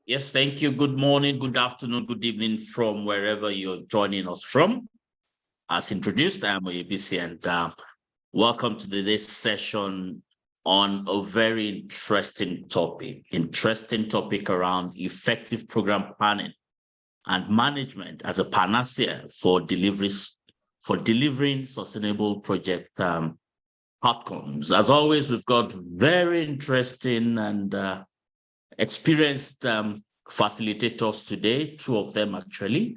Yes, thank you. Good morning, good afternoon, good evening from wherever you're joining us from. As introduced, I'm Oyebisi, and welcome to today's session on a very interesting topic around effective program planning and management as a panacea for delivering sustainable project outcomes. As always, we've got very interesting and experienced facilitators today, two of them actually,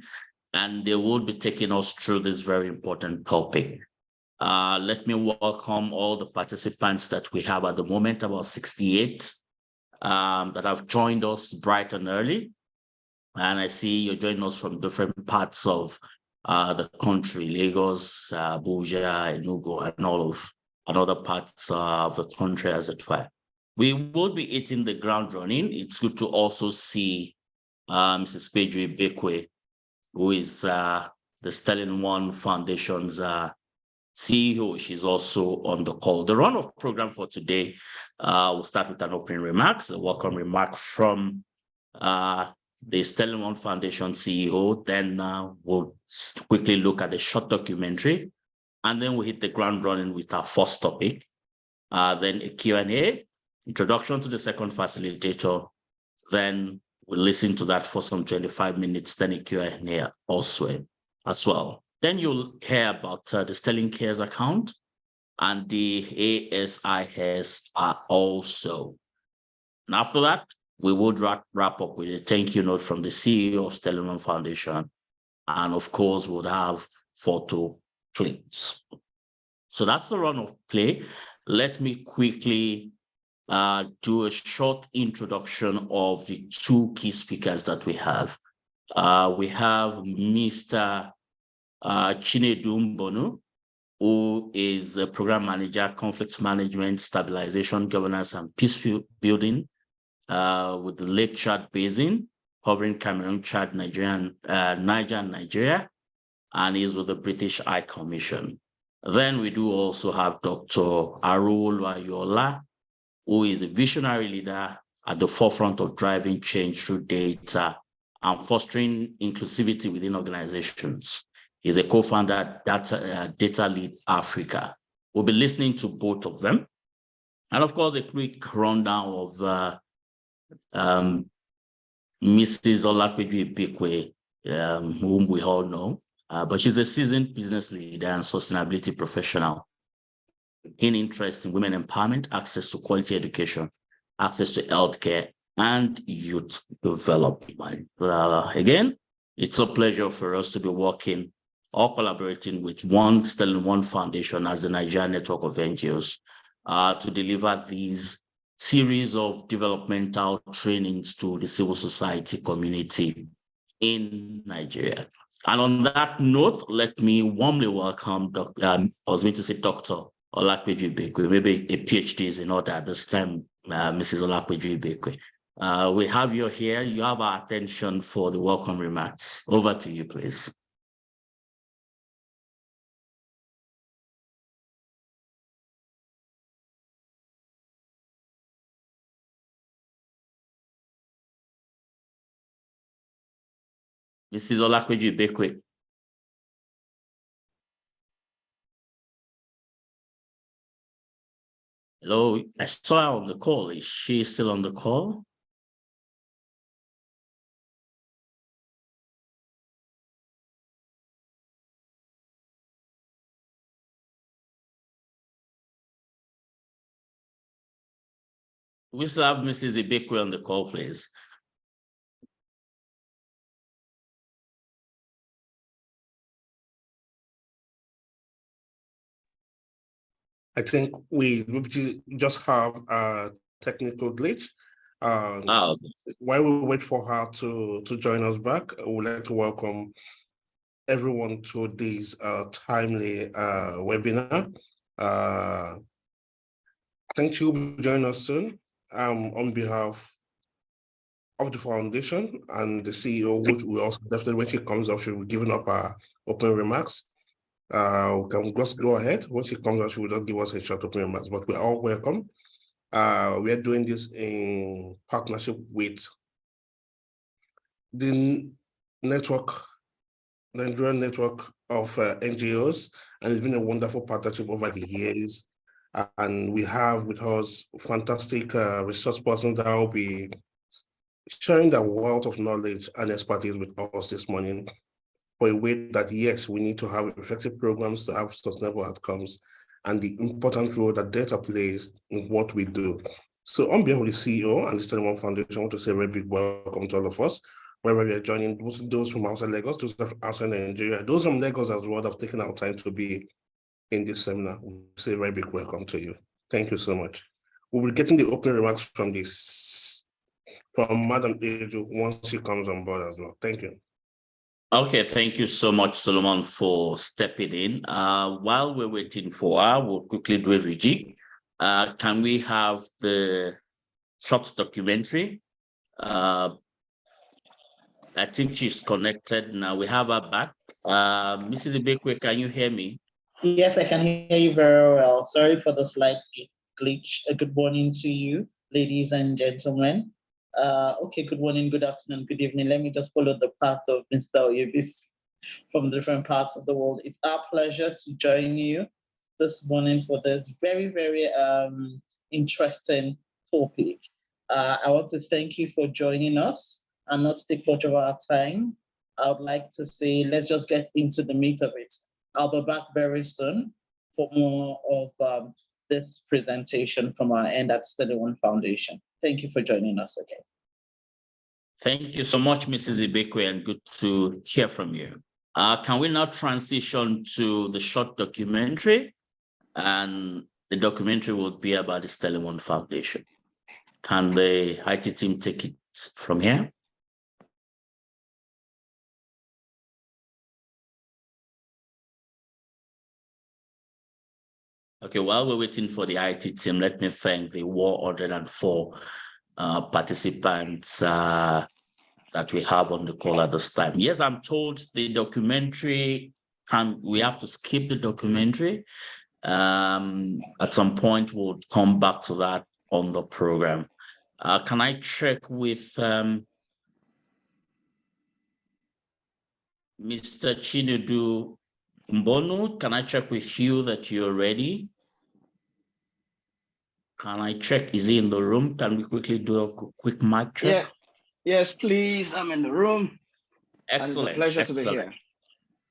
and they will be taking us through this very important topic. Let me welcome all the participants that we have at the moment, about 68 that have joined us bright and early. And I see you're joining us from different parts of the country, Lagos, Abuja, Enugu, and all of other parts of the country as it were. We will be hitting the ground running. It's good to also see Mrs. Ibekwe, who is the Sterling One Foundation's CEO. She's also on the call. The run of program for today, we'll start with an opening remarks, a welcome remark from the Sterling One Foundation CEO. Then we'll quickly look at the short documentary, and then we'll hit the ground running with our first topic. Then a Q&A, introduction to the second facilitator. Then we'll listen to that for some 25 minutes, then a Q&A also as well. Then you'll hear about the Sterling Cares account and the ASIS also. And after that, we would wrap up with a thank you note from the CEO of Sterling One Foundation. And of course, we'll have photo clips. So that's the run of play. Let me quickly do a short introduction of the two key speakers that we have. We have Mr. Chinedu Mbonu, who is a program manager, conflict management, stabilization, governance, and peace building with the Lake Chad Basin, covering Cameroon, Chad, Niger, and Nigeria, and is with the British High Commission. Then we do also have Dr. Arowolo Ayoola, who is a visionary leader at the forefront of driving change through data and fostering inclusivity within organizations. He's a co-founder at Data Lead Africa. We'll be listening to both of them. And of course, a quick rundown of Mrs. Olapeju Ibekwe, whom we all know, but she's a seasoned business leader and sustainability professional in interest in women empowerment, access to quality education, access to healthcare, and youth development. Again, it's a pleasure for us to be working or collaborating with Sterling One Foundation as the Nigerian network of NGOs to deliver these series of developmental trainings to the civil society community in Nigeria. And on that note, let me warmly welcome Dr. Olapeju Ibekwe. Maybe a PhD is in order at this time, Mrs. Olapeju Ibekwe. We have you here. You have our attention for the welcome remarks. Over to you, please. Mrs. Olapeju Ibekwe. Hello, I saw her on the call. Is she still on the call? We still have Mrs. Ibekwe on the call, please. I think we just have a technical glitch. Okay. While we wait for her to join us back, I would like to welcome everyone to this timely webinar. I think she will be joining us soon. On behalf of the foundation and the CEO, which we also definitely, when she comes up, she'll be giving up our opening remarks. We can just go ahead. When she comes out, she will just give us a short opening remarks, but we're all welcome. We are doing this in partnership with the network, the Nigerian network of NGOs, and it's been a wonderful partnership over the years. And we have with us fantastic resource persons that will be sharing the wealth of knowledge and expertise with us this morning for a way that, yes, we need to have effective programs to have sustainable outcomes and the important role that data plays in what we do. So on behalf of the CEO and the Stellar Foundation, I want to say a very big welcome to all of us, wherever we are joining, those from outside Lagos, those from outside Nigeria, those from Lagos as well that have taken our time to be in this seminar. We say a very big welcome to you. Thank you so much. We'll be getting the opening remarks from Madam Edu once she comes on board as well. Thank you. Okay, thank you so much, Solomon, for stepping in. While we're waiting for her, we'll quickly do a rejig. Can we have the short documentary? I think she's connected now. We have her back. Mrs. Ibekwe, can you hear me? Yes, I can hear you very well. Sorry for the slight glitch. Good morning to you, ladies and gentlemen. Okay, good morning, good afternoon, good evening. Let me just follow the path of Mr. Oyebisi from different parts of the world. It's our pleasure to join you this morning for this very, very interesting topic. I want to thank you for joining us and not take much of our time. I would like to say, let's just get into the meat of it. I'll be back very soon for more of this presentation from our end at Study One Foundation. Thank you for joining us again. Thank you so much, Mrs. Ibekwe, and good to hear from you. Can we now transition to the short documentary? And the documentary will be about the Stellar One Foundation. Can the IT team take it from here? Okay, while we're waiting for the IT team, let me thank the 104 participants that we have on the call at this time. Yes, I'm told the documentary, we have to skip the documentary. At some point, we'll come back to that on the program. Can I check with Mr. Chinedu Mbonu? Can I check with you that you're ready? Can I check? Is he in the room? Can we quickly do a quick mic check? Yeah. Yes, please. I'm in the room. Excellent. And it's a pleasure to be here.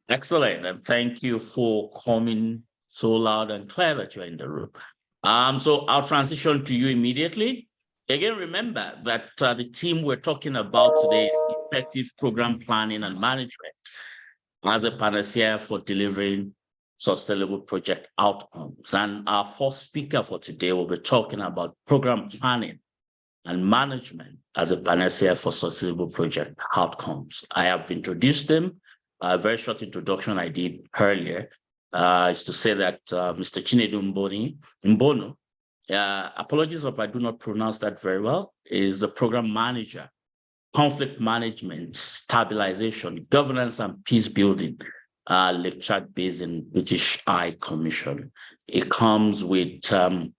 Excellent. And thank you for coming so loud and clear that you're in the room. So I'll transition to you immediately. Again, remember that the team we're talking about today is effective program planning and management as a panacea for delivering sustainable project outcomes. And our first speaker for today will be talking about program planning and management as a panacea for sustainable project outcomes. I have introduced them. A very short introduction I did earlier is to say that Mr. Chinedu Mbonu, apologies if I do not pronounce that very well, is the program manager, conflict management, stabilization, governance, and peace building, lectured based in British High Commission. It comes with 13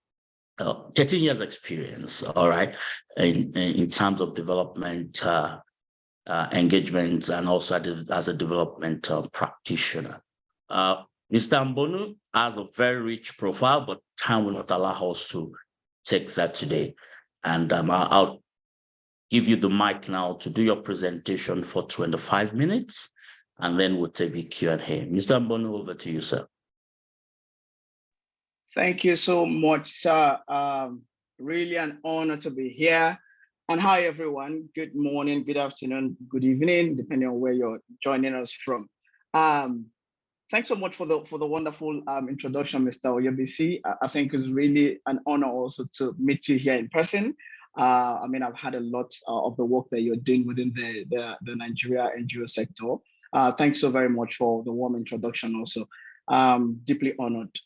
years experience, all right, in terms of development engagements and also as a development practitioner. Mr. Mbonu has a very rich profile, but time will not allow us to take that today. And I'll give you the mic now to do your presentation for 25 minutes, and then we'll take the Q&A. Mr. Mbonu, over to you, sir. Thank you so much, sir. Really an honor to be here. And hi, everyone. Good morning, good afternoon, good evening, depending on where you're joining us from. Thanks so much for the wonderful introduction, Mr. Oyebisi. I think it's really an honor also to meet you here in person. I mean, I've had a lot of the work that you're doing within the Nigeria NGO sector. Thanks so very much for the warm introduction also. Deeply honored.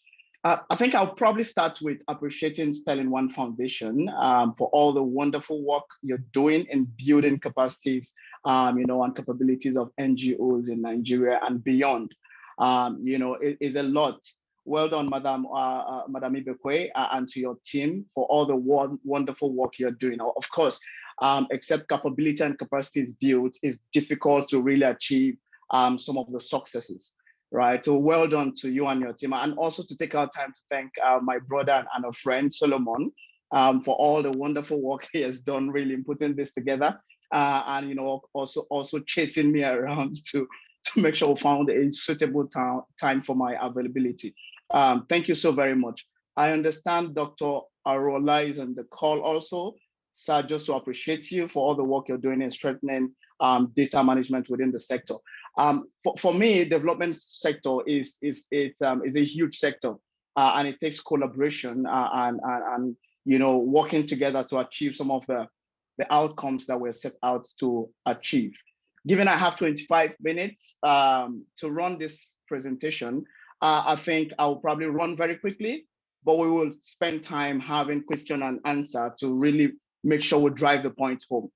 I think I'll probably start with appreciating Sterling One Foundation for all the wonderful work you're doing in building capacities, and capabilities of NGOs in Nigeria and beyond. It is a lot Well done, Madam Ibekwe, and to your team for all the wonderful work you're doing. Of course, except capability and capacity is built, it's difficult to really achieve some of the successes, right? So well done to you and your team, and also to take our time to thank my brother and a friend, Solomon, for all the wonderful work he has done really in putting this together, and you know, also chasing me around to make sure we found a suitable time for my availability. Thank you so very much. I understand Dr. Ayoola is on the call also. So just to appreciate you for all the work you're doing in strengthening data management within the sector. For me, development sector is a huge sector, and it takes collaboration and you know, working together to achieve some of the outcomes that we're set out to achieve. Given I have 25 minutes to run this presentation, I think I'll probably run very quickly, but we will spend time having question and answer to really make sure we drive the points home.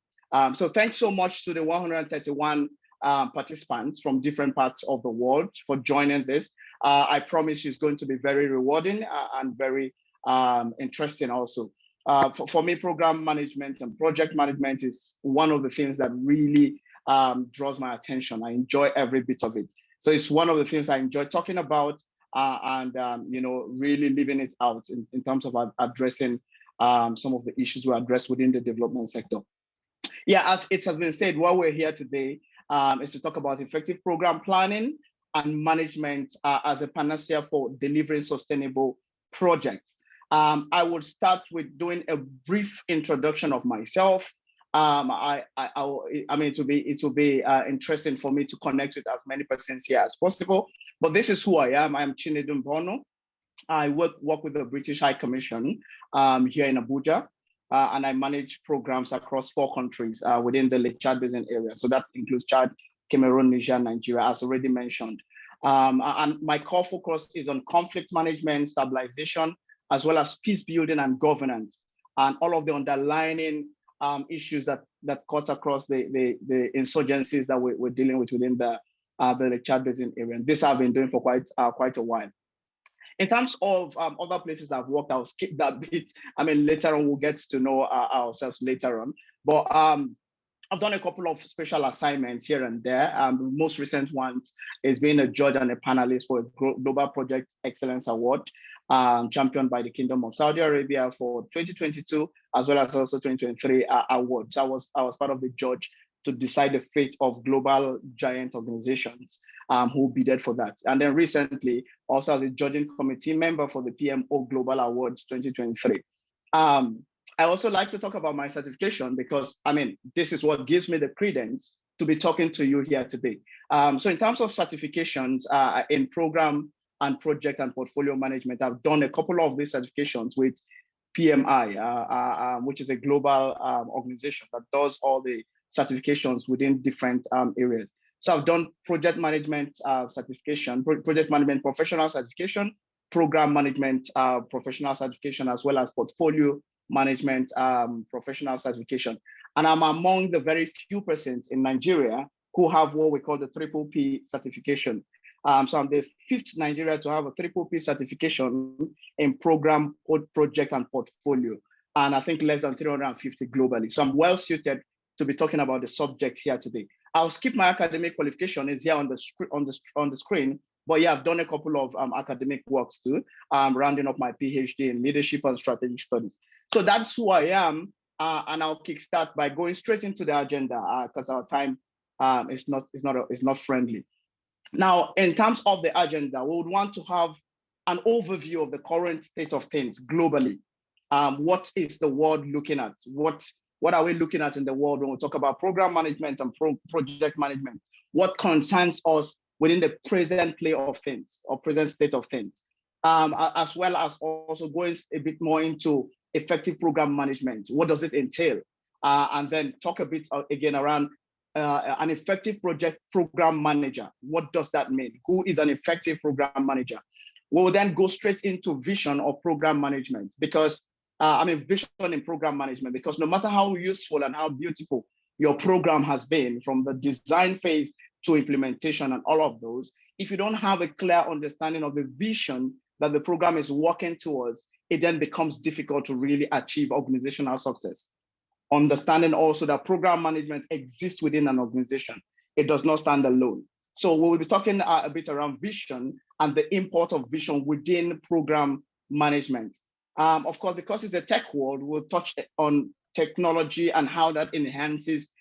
So thanks so much to the 131 participants from different parts of the world for joining this. I promise you it's going to be very rewarding and very interesting also. For me, program management and project management is one of the things that really draws my attention. I enjoy every bit of it. So it's one of the things I enjoy talking about and you know, really living it out in terms of addressing some of the issues we address within the development sector. Yeah, as it has been said, why we're here today is to talk about effective program planning and management as a panacea for delivering sustainable projects. I would start with doing a brief introduction of myself. I mean, it will be interesting for me to connect with as many persons here as possible. But this is who I am. I'm Chinedu Mbonu. I work with the British High Commission here in Abuja, and I manage programs across 4 countries within the Lake Chad Basin area. So that includes Chad, Cameroon, Niger, Nigeria, as already mentioned. And my core focus is on conflict management, stabilization, as well as peace building and governance, and all of the underlying issues that cut across the insurgencies that we're dealing with within the Lake Chad Basin area. And this I've been doing for quite a while. In terms of other places I've worked, I'll skip that bit. I mean, later on, we'll get to know ourselves later on. But I've done a couple of special assignments here and there. The most recent one is being a judge and a panelist for a Global Project Excellence Award, championed by the Kingdom of Saudi Arabia for 2022, as well as also 2023 awards. I was part of the judge to decide the fate of global giant organizations who bidded for that. And then recently, also as a judging committee member for the PMO Global Awards 2023. I also like to talk about my certification because, I mean, this is what gives me the credence to be talking to you here today. So in terms of certifications in program and project and portfolio management, I've done a couple of these certifications with PMI, which is a global organization that does all the certifications within different areas. So I've done project management certification, project management professional certification, program management professional certification, as well as portfolio management professional certification. And I'm among the very few persons in Nigeria who have what we call the PPP certification. So I'm the 5th Nigeria to have a PPP certification in program, project, and portfolio. And I think less than 350 globally. So I'm well suited to be talking about the subject here today. I'll skip my academic qualification, it's here on the screen, but yeah, I've done a couple of academic works too, rounding up my PhD in leadership and strategic studies. So that's who I am, and I'll kickstart by going straight into the agenda because our time is not friendly. Now, in terms of the agenda, we would want to have an overview of the current state of things globally. What is the world looking at? What are we looking at in the world when we talk about program management and project management? What concerns us within the present play of things or present state of things? As well as also going a bit more into effective program management. What does it entail? And then talk a bit again around an effective project program manager. What does that mean? Who is an effective program manager? We'll then go straight into vision of program management because vision in program management, because no matter how useful and how beautiful your program has been from the design phase to implementation and all of those, if you don't have a clear understanding of the vision that the program is working towards, it then becomes difficult to really achieve organizational success. Understanding also that program management exists within an organization. It does not stand alone. So we will be talking a bit around vision and the import of vision within program management. Of course, because it's a tech world, we'll touch on technology and how that enhances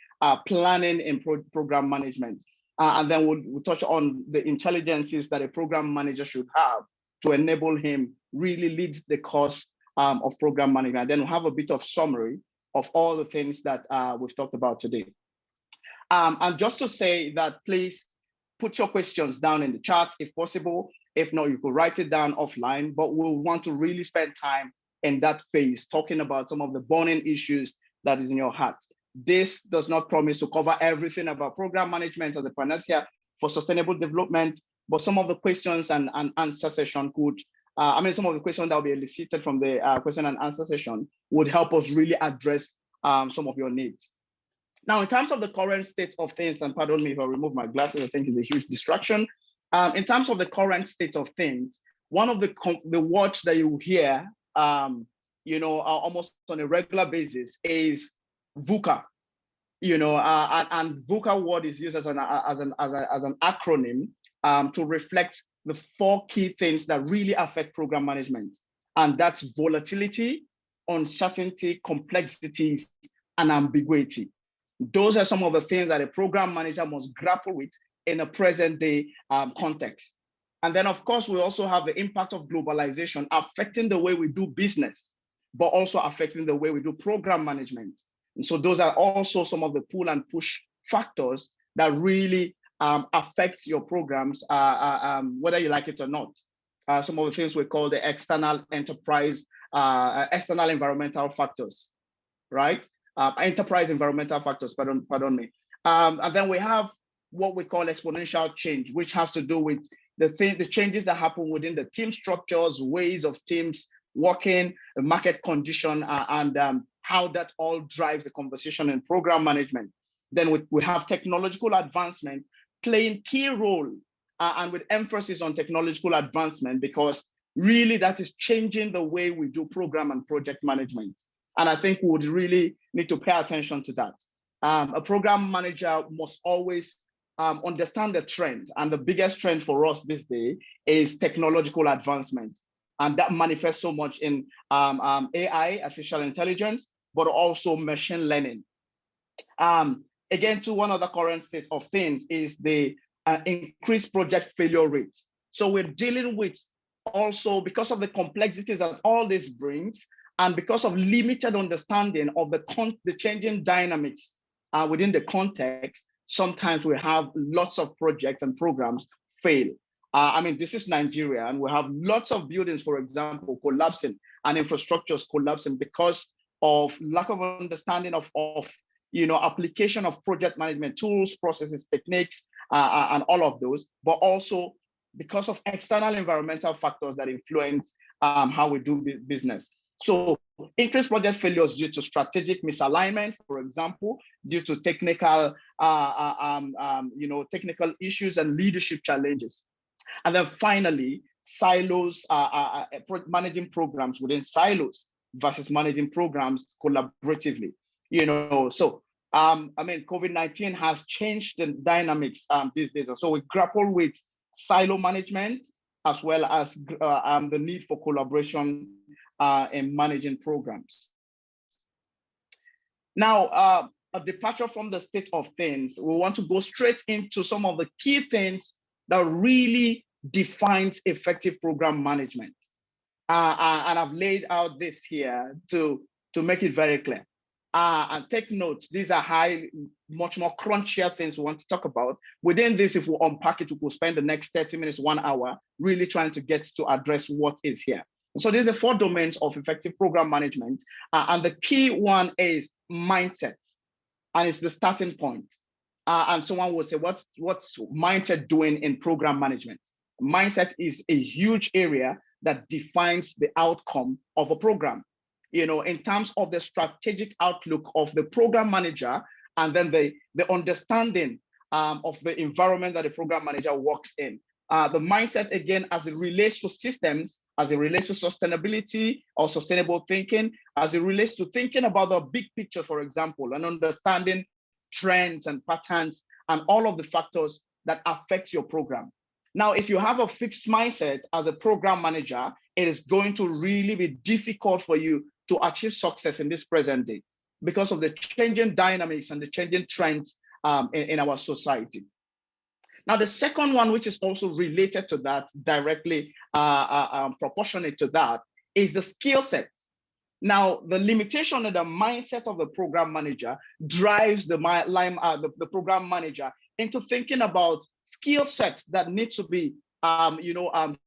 planning in program management. And then we'll touch on the intelligences that a program manager should have to enable him really lead the course of program management. And then we'll have a bit of summary of all the things that we've talked about today. And just to say that, please put your questions down in the chat if possible. If not, you could write it down offline, but we'll want to really spend time in that phase talking about some of the burning issues that is in your heart. This does not promise to cover everything about program management as a panacea for sustainable development, but some of the questions and answer session could, some of the questions that will be elicited from the question and answer session would help us really address some of your needs. Now, in terms of the current state of things, and pardon me if I remove my glasses, I think it's a huge distraction. In terms of the current state of things, one of the words that you hear, almost on a regular basis is VUCA. And VUCA word is used as an acronym to reflect the 4 key things that really affect program management, and that's volatility, uncertainty, complexities, and ambiguity. Those are some of the things that a program manager must grapple with in a present day context. And then, of course, we also have the impact of globalization affecting the way we do business, but also affecting the way we do program management. And so those are also some of the pull and push factors that really affect your programs, whether you like it or not. Some of the things we call the external environmental factors, right? Enterprise environmental factors, pardon me. And then we have what we call exponential change, which has to do with the changes that happen within the team structures, ways of teams working, the market condition, and how that all drives the conversation in program management. Then we have technological advancement playing key role, and with emphasis on technological advancement, because really that is changing the way we do program and project management. And I think we would really need to pay attention to that. A program manager must always understand the trend. And the biggest trend for us this day is technological advancement. And that manifests so much in AI, artificial intelligence, but also machine learning. Again, to one of the current state of things is the increased project failure rates. So we're dealing with also, because of the complexities that all this brings, and because of limited understanding of the changing dynamics within the context, sometimes we have lots of projects and programs fail. This is Nigeria, and we have lots of buildings, for example, collapsing and infrastructures collapsing because of lack of understanding of application of project management tools, processes, techniques, and all of those, but also because of external environmental factors that influence how we do business. So increased project failures due to strategic misalignment, for example, due to technical, technical issues and leadership challenges. And then finally, silos, managing programs within silos versus managing programs collaboratively. So COVID-19 has changed the dynamics these days. So we grapple with silo management as well as the need for collaboration in managing programs. Now, a departure from the state of things, we want to go straight into some of the key things that really defines effective program management. And I've laid out this here to make it very clear. And take note, these are much more crunchier things we want to talk about. Within this, if we unpack it, we will spend the next 30 minutes, 1 hour, really trying to get to address what is here. So these are 4 domains of effective program management. And the key one is mindset. And it's the starting point. And someone will say, what's mindset doing in program management? Mindset is a huge area that defines the outcome of a program. In terms of the strategic outlook of the program manager, and then the understanding of the environment that the program manager works in. the mindset again as it relates to systems, as it relates to sustainability or sustainable thinking, as it relates to thinking about the big picture, for example, and understanding trends and patterns and all of the factors that affect your program. Now, if you have a fixed mindset as a program manager, it is going to really be difficult for you to achieve success in this present day because of the changing dynamics and the changing trends in our society. Now, the second one, which is also related to that, directly proportionate to that, is the skill set. Now, the limitation of the mindset of the program manager drives the program manager into thinking about skill sets that need to be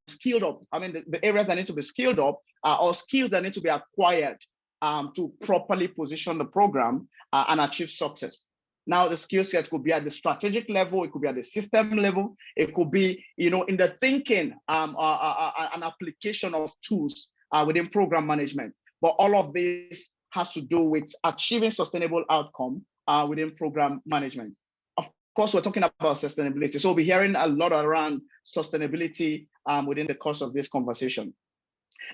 skilled up. I mean, the areas that need to be skilled up or skills that need to be acquired to properly position the program and achieve success. Now, the skill set could be at the strategic level, it could be at the system level, it could be, in the thinking and application of tools within program management. But all of this has to do with achieving sustainable outcome within program management. Of course, we're talking about sustainability. So we'll be hearing a lot around sustainability within the course of this conversation.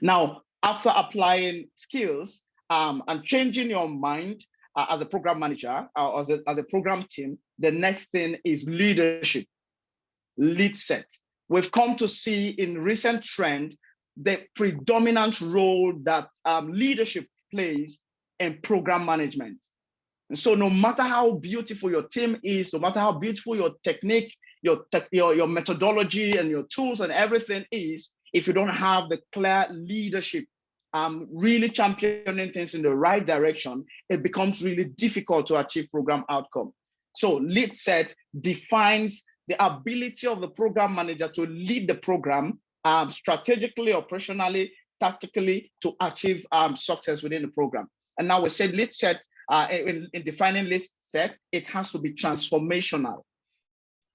Now, after applying skills and changing your mind as a program manager or as a program team, the next thing is leadership, lead set. We've come to see in recent trend the predominant role that leadership plays in program management. And so no matter how beautiful your team is, no matter how beautiful your technique, your methodology and your tools and everything is, if you don't have the clear leadership, really championing things in the right direction, it becomes really difficult to achieve program outcome. So lead set defines the ability of the program manager to lead the program strategically, operationally, tactically to achieve success within the program. And now we said lead set, in defining lead set, it has to be transformational.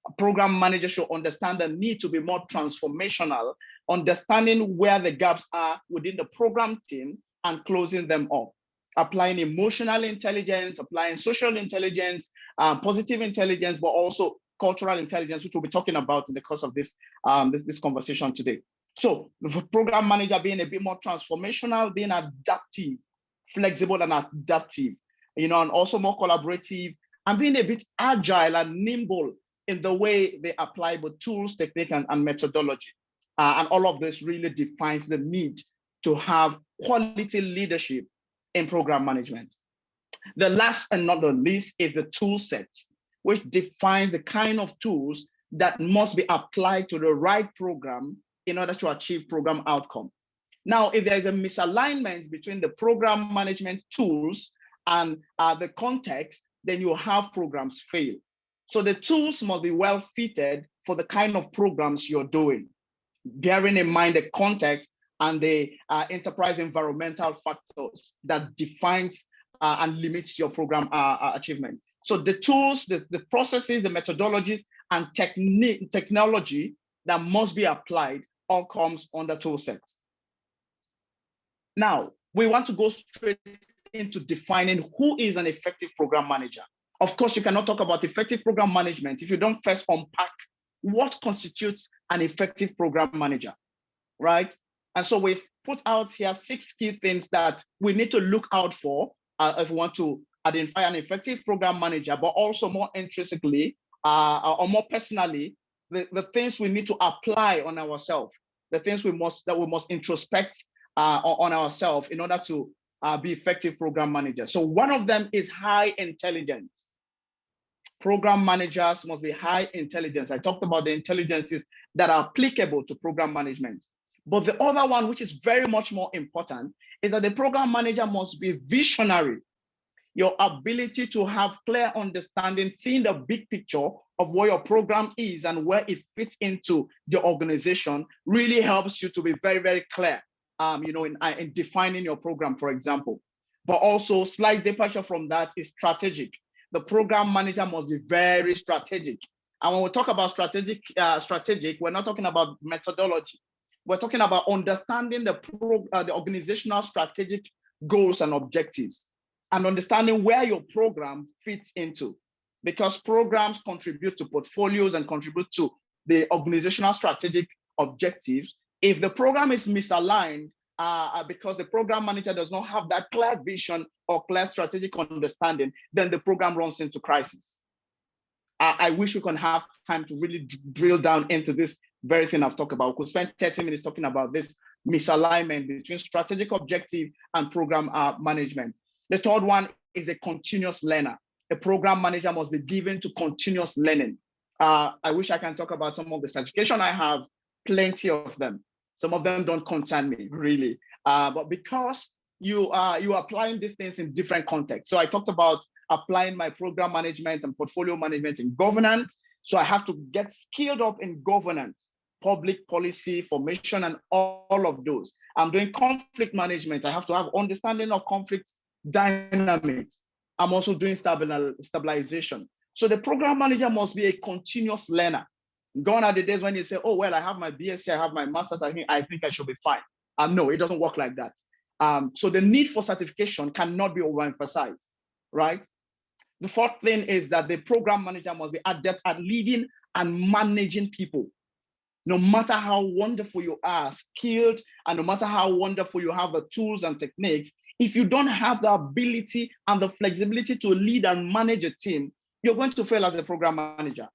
A program manager should understand the need to be more transformational, understanding where the gaps are within the program team and closing them up. Applying emotional intelligence, applying social intelligence, positive intelligence, but also cultural intelligence, which we'll be talking about in the course of this, this conversation today. So the program manager being a bit more transformational, being adaptive, flexible and adaptive, and also more collaborative, and being a bit agile and nimble in the way they apply both tools, technique, and methodology. And all of this really defines the need to have quality leadership in program management. The last and not the least is the tool set, which defines the kind of tools that must be applied to the right program in order to achieve program outcome. Now, if there's a misalignment between the program management tools and the context, then you have programs fail. So the tools must be well fitted for the kind of programs you're doing, bearing in mind the context and the enterprise environmental factors that defines and limits your program achievement. So the tools, the processes, the methodologies, and technology that must be applied all comes under tool sets. Now, we want to go straight into defining who is an effective program manager. Of course, you cannot talk about effective program management if you don't first unpack what constitutes an effective program manager, right? And so we've put out here 6 key things that we need to look out for if we want to identify an effective program manager, but also more intrinsically or more personally, the things we need to apply on ourselves, the things we must introspect on ourselves in order to be effective program managers. So one of them is high intelligence. Program managers must be high intelligence. I talked about the intelligences that are applicable to program management. But the other one, which is very much more important, is that the program manager must be visionary. Your ability to have clear understanding, seeing the big picture of where your program is and where it fits into the organization really helps you to be very, very clear, in defining your program, for example. But also slight departure from that is strategic. The program manager must be very strategic. And when we talk about strategic, we're not talking about methodology. We're talking about understanding the organizational strategic goals and objectives, and understanding where your program fits into, because programs contribute to portfolios and contribute to the organizational strategic objectives. If the program is misaligned because the program manager does not have that clear vision or clear strategic understanding, then the program runs into crisis. I wish we can have time to really drill down into this very thing I've talked about. We could spend 30 minutes talking about this misalignment between strategic objective and program management. The third one is a continuous learner. A program manager must be given to continuous learning. I wish I can talk about some of the certification I have, plenty of them. Some of them don't concern me, really. But because you are applying these things in different contexts. So I talked about applying my program management and portfolio management in governance. So I have to get skilled up in governance, public policy, formation, and all of those. I'm doing conflict management. I have to have understanding of conflict dynamics. I'm also doing stabilization. So the program manager must be a continuous learner. Gone are the days when you say, oh, well, I have my BSc, I have my master's, I think I should be fine. No, it doesn't work like that. So the need for certification cannot be overemphasized, right? The fourth thing is that the program manager must be adept at leading and managing people. No matter how wonderful you are, skilled, and no matter how wonderful you have the tools and techniques, if you don't have the ability and the flexibility to lead and manage a team, you're going to fail as a program manager.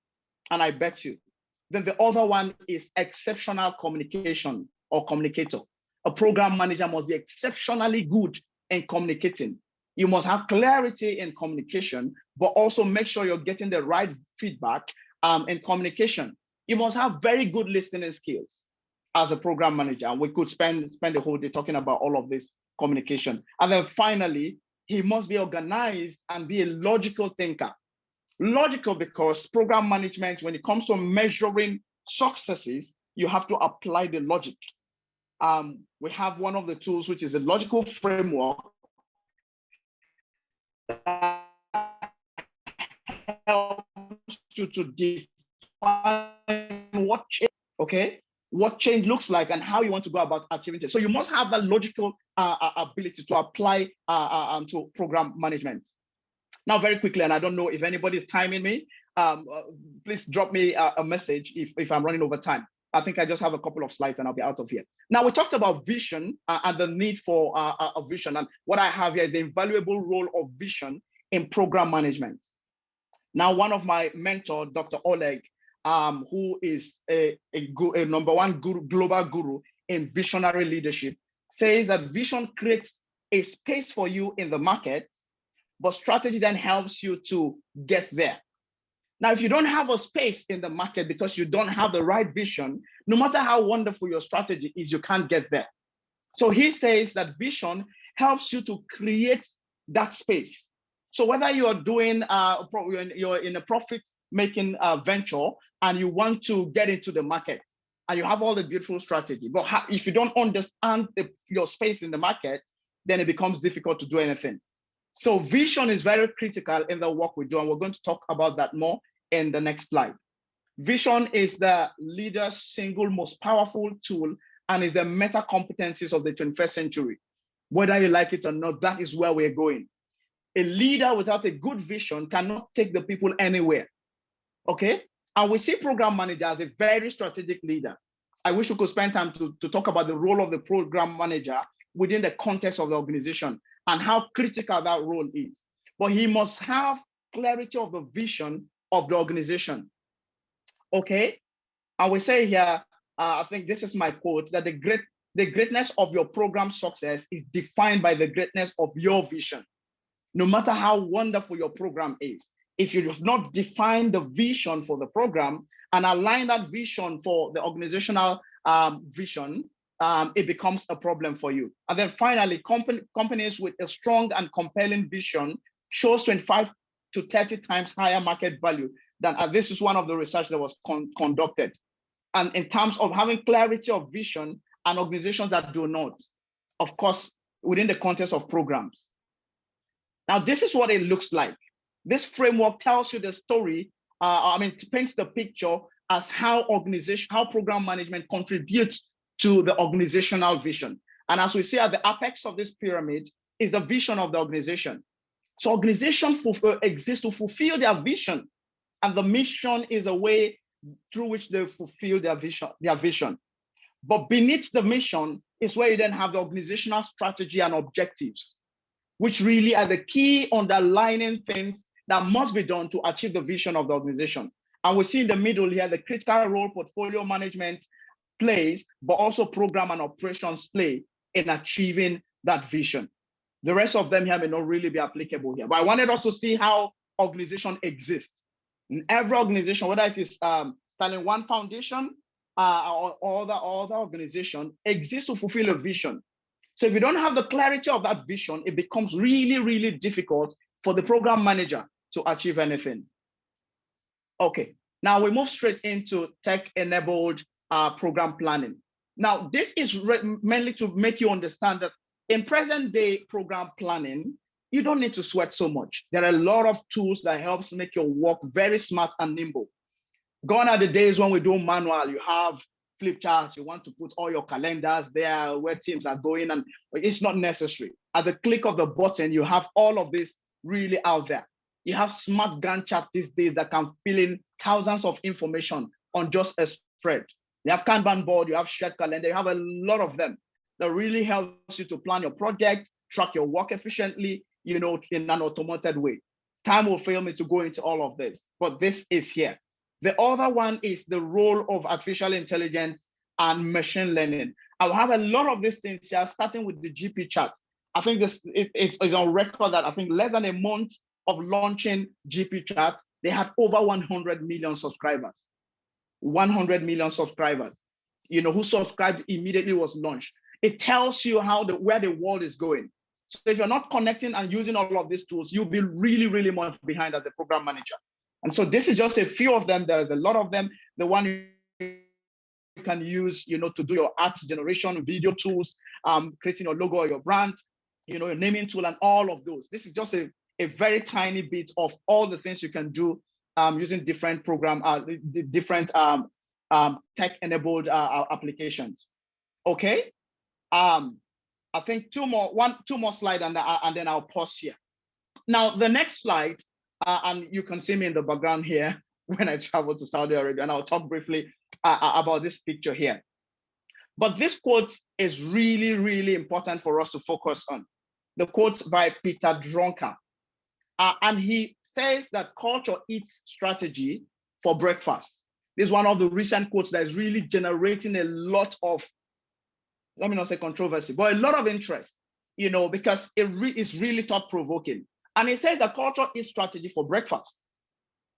And I bet you. Then the other one is exceptional communication or communicator. A program manager must be exceptionally good in communicating. You must have clarity in communication, but also make sure you're getting the right feedback in communication. You must have very good listening skills as a program manager. And we could spend the whole day talking about all of this communication. And then finally, he must be organized and be a logical thinker. Logical because program management, when it comes to measuring successes, you have to apply the logic. We have one of the tools, which is a logical framework that helps you to define what change, okay, what change looks like and how you want to go about achieving it. So you must have that logical ability to apply to program management. Now, very quickly, and I don't know if anybody is timing me, please drop me a message if I'm running over time. I think I just have a couple of slides and I'll be out of here. Now, we talked about vision and the need for a vision. And what I have here is the invaluable role of vision in program management. Now, one of my mentors, Dr. Oleg, who is a #1 global guru in visionary leadership, says that vision creates a space for you in the market, but strategy then helps you to get there. Now, if you don't have a space in the market because you don't have the right vision, no matter how wonderful your strategy is, you can't get there. So he says that vision helps you to create that space. So whether you are doing, you're in a profit-making venture and you want to get into the market and you have all the beautiful strategy, but if you don't understand your space in the market, then it becomes difficult to do anything. So vision is very critical in the work we do, and we're going to talk about that more in the next slide. Vision is the leader's single most powerful tool and is the meta competencies of the 21st century. Whether you like it or not, that is where we're going. A leader without a good vision cannot take the people anywhere, okay? And we see program manager as a very strategic leader. I wish we could spend time to talk about the role of the program manager within the context of the organization and how critical that role is. But he must have clarity of the vision of the organization, okay? And we say here, I think this is my quote, that the greatness of your program success is defined by the greatness of your vision. No matter how wonderful your program is, if you do not define the vision for the program and align that vision for the organizational vision, it becomes a problem for you. And then finally, companies with a strong and compelling vision shows 25 to 30 times higher market value than, this is one of the research that was conducted. And in terms of having clarity of vision and organizations that do not, of course, within the context of programs. Now, this is what it looks like. This framework tells you the story, paints the picture as how program management contributes to the organizational vision. And as we see at the apex of this pyramid is the vision of the organization. So organizations exist to fulfill their vision. And the mission is a way through which they fulfill their vision. But beneath the mission is where you then have the organizational strategy and objectives, which really are the key underlying things that must be done to achieve the vision of the organization. And we see in the middle here the critical role portfolio management plays, but also program and operations play in achieving that vision. The rest of them here may not really be applicable here, but I wanted us to see how organization exists. In every organization, whether it is Stalin One Foundation or other organization, exists to fulfill a vision. So if you don't have the clarity of that vision, it becomes really, really difficult for the program manager to achieve anything. Okay, now we move straight into tech-enabled program planning. Now, this is mainly to make you understand that in present day program planning, you don't need to sweat so much. There are a lot of tools that helps make your work very smart and nimble. Gone are the days when we do manual, you have flip charts, you want to put all your calendars there where teams are going, and it's not necessary. At the click of the button, you have all of this really out there. You have smart Gantt chart these days that can fill in thousands of information on just a spread. You have Kanban board, you have shared calendar, you have a lot of them that really helps you to plan your project, track your work efficiently, in an automated way. Time will fail me to go into all of this, but this is here. The other one is the role of artificial intelligence and machine learning. I'll have a lot of these things here, starting with the GP chart. I think it's on record that I think less than a month of launching GP chart, they had over 100 million subscribers. 100 million subscribers, who subscribed immediately was launched. It tells you where the world is going. So if you're not connecting and using all of these tools, you'll be really, really much behind as a program manager. And so this is just a few of them. There's a lot of them. The one you can use, to do your art generation, video tools, creating your logo or your brand, your naming tool and all of those. This is just a very tiny bit of all the things you can do using different program, different tech-enabled applications. Okay. I think two more slides and then I'll pause here. Now, the next slide, and you can see me in the background here when I travel to Saudi Arabia, and I'll talk briefly about this picture here. But this quote is really, really important for us to focus on. The quote by Peter Drucker. And he says that culture eats strategy for breakfast. This is one of the recent quotes that is really generating a lot of, let me not say controversy, but a lot of interest, because it is really thought-provoking. And he says that culture is strategy for breakfast.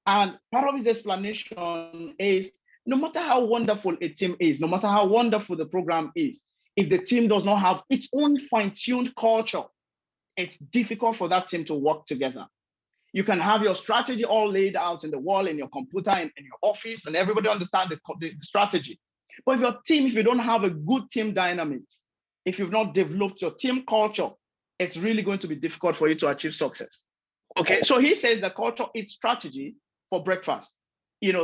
And part of his explanation is, no matter how wonderful a team is, no matter how wonderful the program is, if the team does not have its own fine-tuned culture, it's difficult for that team to work together. You can have your strategy all laid out in the wall, in your computer, in your office, and everybody understand the strategy. But if you don't have a good team dynamics, if you've not developed your team culture, it's really going to be difficult for you to achieve success. Okay, so he says the culture is strategy for breakfast.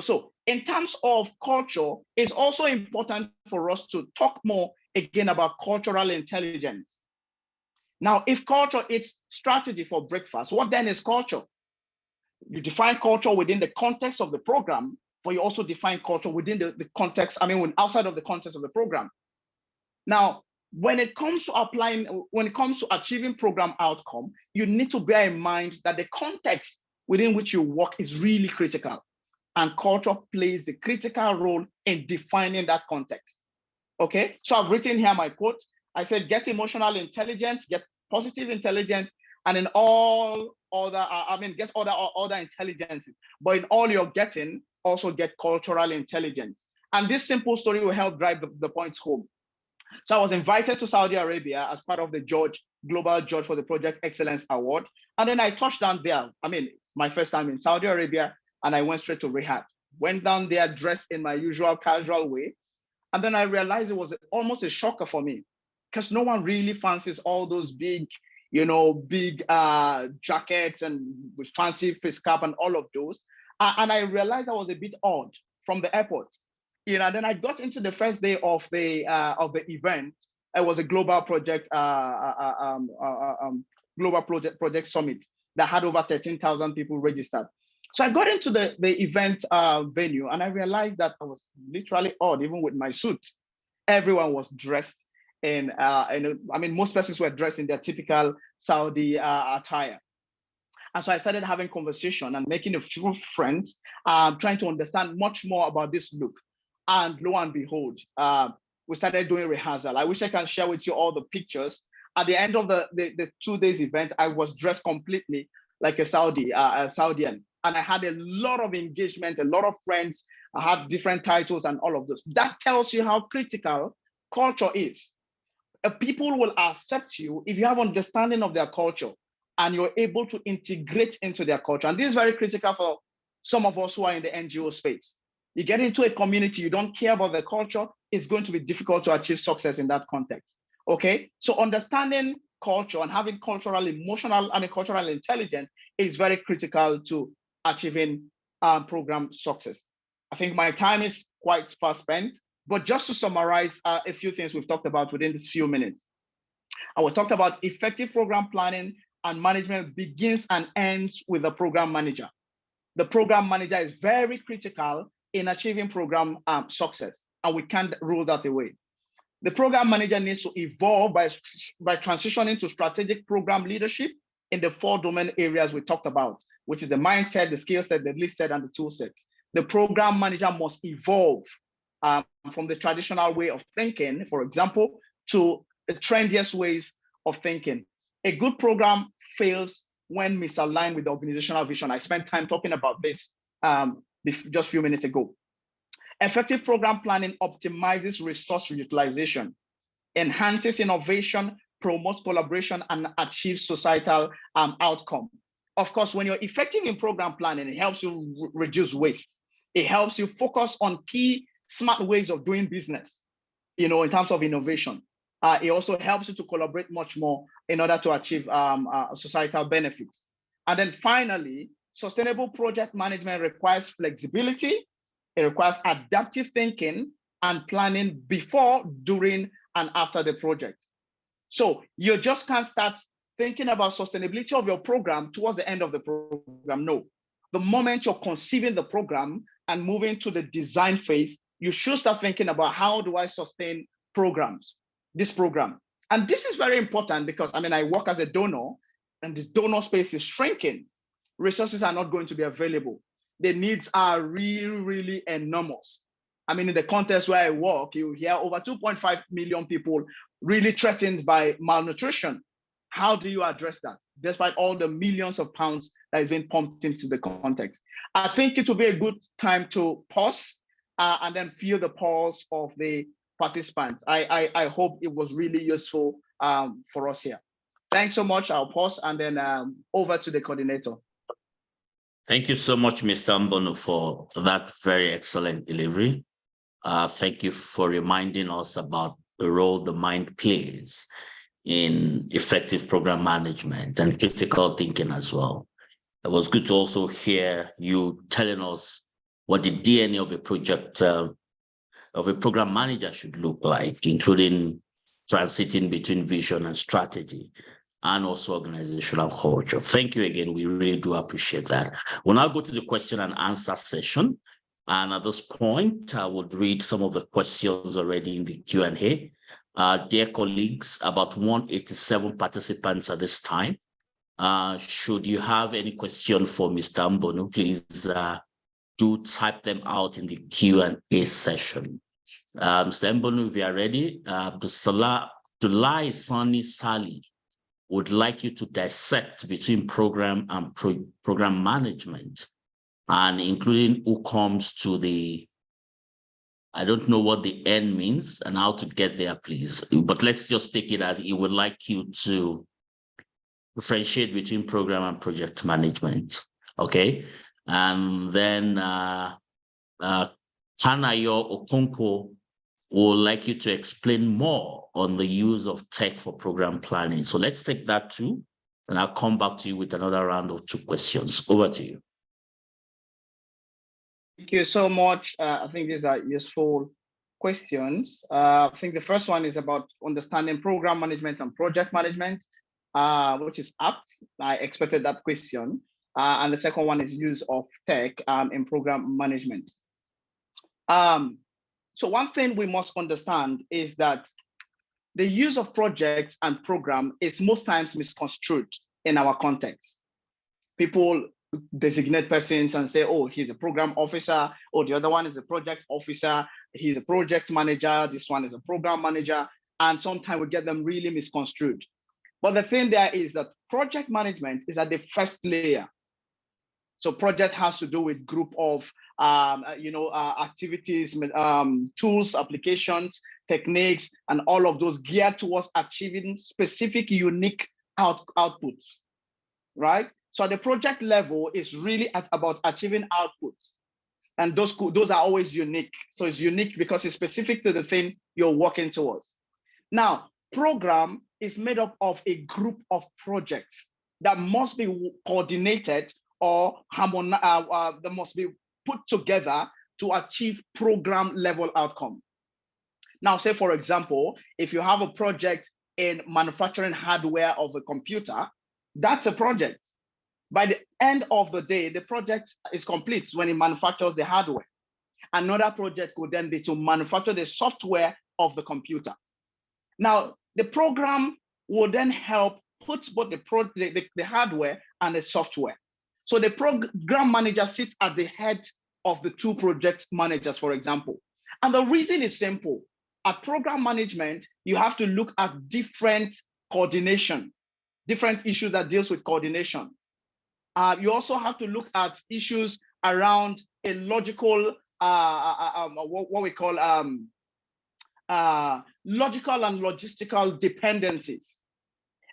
So in terms of culture, it's also important for us to talk more again about cultural intelligence. Now, if culture is strategy for breakfast, what then is culture? You define culture within the context of the program, but you also define culture within the context, outside of the context of the program. Now, when it comes to achieving program outcome, you need to bear in mind that the context within which you work is really critical, and culture plays the critical role in defining that context. Okay, so I've written here my quote. I said, get emotional intelligence, get positive intelligence, and in all other, get other intelligences, but in all you're getting, also get cultural intelligence. And this simple story will help drive the points home. So I was invited to Saudi Arabia as part of the Global Judge for the Project Excellence Award. And then I touched down there. My first time in Saudi Arabia, and I went straight to Riyadh. Went down there dressed in my usual casual way. And then I realized it was almost a shocker for me, because no one really fancies all those big jackets and with fancy face cap and all of those. And I realized I was a bit odd from the airport. Then I got into the first day of the event. It was a global project, project summit that had over 13,000 people registered. So I got into the event venue, and I realized that I was literally odd, even with my suit. Everyone was dressed in, I mean, most persons were dressed in their typical Saudi attire. And so I started having conversation and making a few friends, trying to understand much more about this look. And lo and behold, we started doing rehearsal. I wish I can share with you all the pictures. At the end of the 2 days event, I was dressed completely like a Saudian. And I had a lot of engagement, a lot of friends. I had different titles and all of this. That tells you how critical culture is. People will accept you if you have understanding of their culture and you're able to integrate into their culture. And this is very critical for some of us who are in the NGO space. You get into a community, you don't care about the culture, it's going to be difficult to achieve success in that context. Okay, so understanding culture and having cultural intelligence is very critical to achieving program success. I think my time is quite fast spent, but just to summarize a few things we've talked about within these few minutes. I will talk about effective program planning and management begins and ends with the program manager. The program manager is very critical in achieving program success, and we can't rule that away. The program manager needs to evolve by transitioning to strategic program leadership in the 4 domain areas we talked about, which is the mindset, the skill set, the lead set, and the tool set. The program manager must evolve from the traditional way of thinking, for example, to the trendiest ways of thinking. A good program fails when misaligned with the organizational vision. I spent time talking about this just a few minutes ago. Effective program planning optimizes resource utilization, enhances innovation, promotes collaboration, and achieves societal outcome. Of course, when you're effective in program planning, it helps you reduce waste. It helps you focus on key smart ways of doing business, in terms of innovation. It also helps you to collaborate much more in order to achieve societal benefits. And then finally, sustainable project management requires flexibility. It requires adaptive thinking and planning before, during, and after the project. So you just can't start thinking about sustainability of your program towards the end of the program. No. The moment you're conceiving the program and moving to the design phase, you should start thinking about how do I sustain this program. And this is very important because, I work as a donor and the donor space is shrinking. Resources are not going to be available. The needs are really, really enormous. In the context where I work, you hear over 2.5 million people really threatened by malnutrition. How do you address that, despite all the millions of pounds that is being pumped into the context? I think it will be a good time to pause and then feel the pulse of the participants. I hope it was really useful for us here. Thanks so much. I'll pause and then over to the coordinator. Thank you so much, Mr. Mbonu, for that very excellent delivery. Thank you for reminding us about the role the mind plays in effective program management and critical thinking as well. It was good to also hear you telling us what the DNA of a project, of a program manager should look like, including transiting between vision and strategy, and also organizational culture. Thank you again. We really do appreciate that. We'll now go to the question and answer session. And at this point, I would read some of the questions already in the Q&A. Dear colleagues, about 187 participants at this time. Should you have any question for Mr. Mbonu, please do type them out in the Q&A session. Mr. Mbonu, if you are ready, Dulai Sani Sali would like you to dissect between program and program management, and including who comes to the, I don't know what the end means and how to get there, please. But let's just take it as he would like you to differentiate between program and project management. Okay. And then Tanayo Okonkwo would like you to explain more on the use of tech for program planning. So let's take that too, and I'll come back to you with another round of 2 questions. Over to you. Thank you so much. I think these are useful questions. I think the first one is about understanding program management and project management, which is apt. I expected that question. and the second one is use of tech in program management. So one thing we must understand is that the use of projects and program is most times misconstrued in our context. People designate persons and say, oh, he's a program officer, or the other one is a project officer, he's a project manager, this one is a program manager, and sometimes we get them really misconstrued. But the thing there is that project management is at the first layer. So project has to do with group of activities, tools, applications, techniques, and all of those geared towards achieving specific, unique outputs, right? So at the project level is really about achieving outputs. And those are always unique. So it's unique because it's specific to the thing you're working towards. Now, program is made up of a group of projects that must be coordinated or that must be put together to achieve program level outcome. Now, say for example, if you have a project in manufacturing hardware of a computer, that's a project. By the end of the day, the project is complete when it manufactures the hardware. Another project could then be to manufacture the software of the computer. Now, the program will then help put both the hardware and the software. So the program manager sits at the head of the two project managers, for example. And the reason is simple. At program management, you have to look at different coordination, different issues that deals with coordination. You also have to look at issues around a logical, what we call logical and logistical dependencies.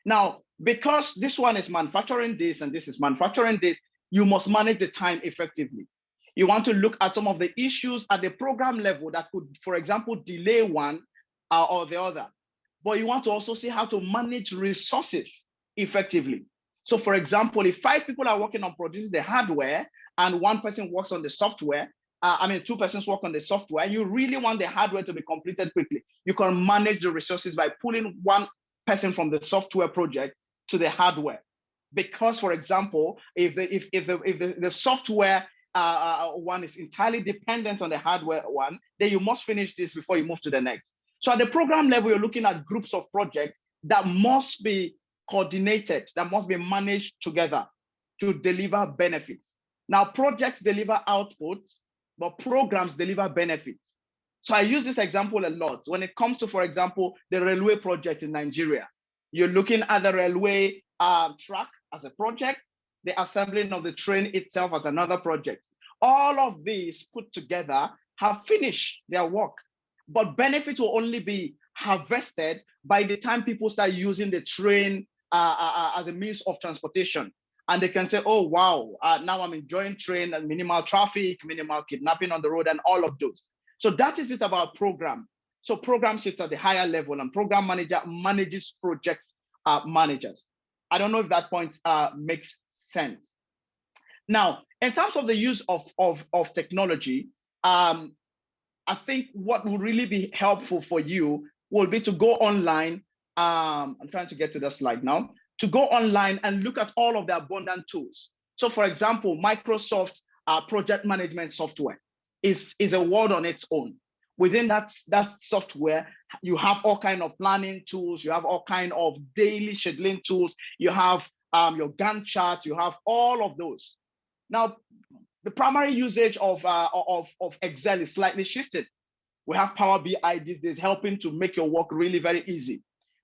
Now, because this one is manufacturing this and this is manufacturing this, you must manage the time effectively. You want to look at some of the issues at the program level that could, for example, delay one or the other. But you want to also see how to manage resources effectively. So for example, if 5 people are working on producing the hardware and 1 person works on the software, 2 persons work on the software, you really want the hardware to be completed quickly. You can manage the resources by pulling 1 person from the software project to the hardware. Because, for example, if the software one is entirely dependent on the hardware one, then you must finish this before you move to the next. So at the program level, you're looking at groups of projects that must be coordinated, that must be managed together to deliver benefits. Now, projects deliver outputs, but programs deliver benefits. So I use this example a lot. When it comes to, for example, the railway project in Nigeria, you're looking at the railway track as a project, the assembling of the train itself as another project. All of these put together have finished their work, but benefits will only be harvested by the time people start using the train as a means of transportation. And they can say, oh, wow, now I'm enjoying train and minimal traffic, minimal kidnapping on the road and all of those. So that is it about program. So program sits at the higher level and program manager manages project managers. I don't know if that point makes sense. Now, in terms of the use of technology, I think what will really be helpful for you will be to go online. I'm trying to get to the slide now. To go online and look at all of the abundant tools. So for example, Microsoft project management software is a world on its own. Within that software, you have all kinds of planning tools, you have all kinds of daily scheduling tools, you have your Gantt chart, you have all of those. Now, the primary usage of Excel is slightly shifted. We have Power BI these days helping to make your work really very easy.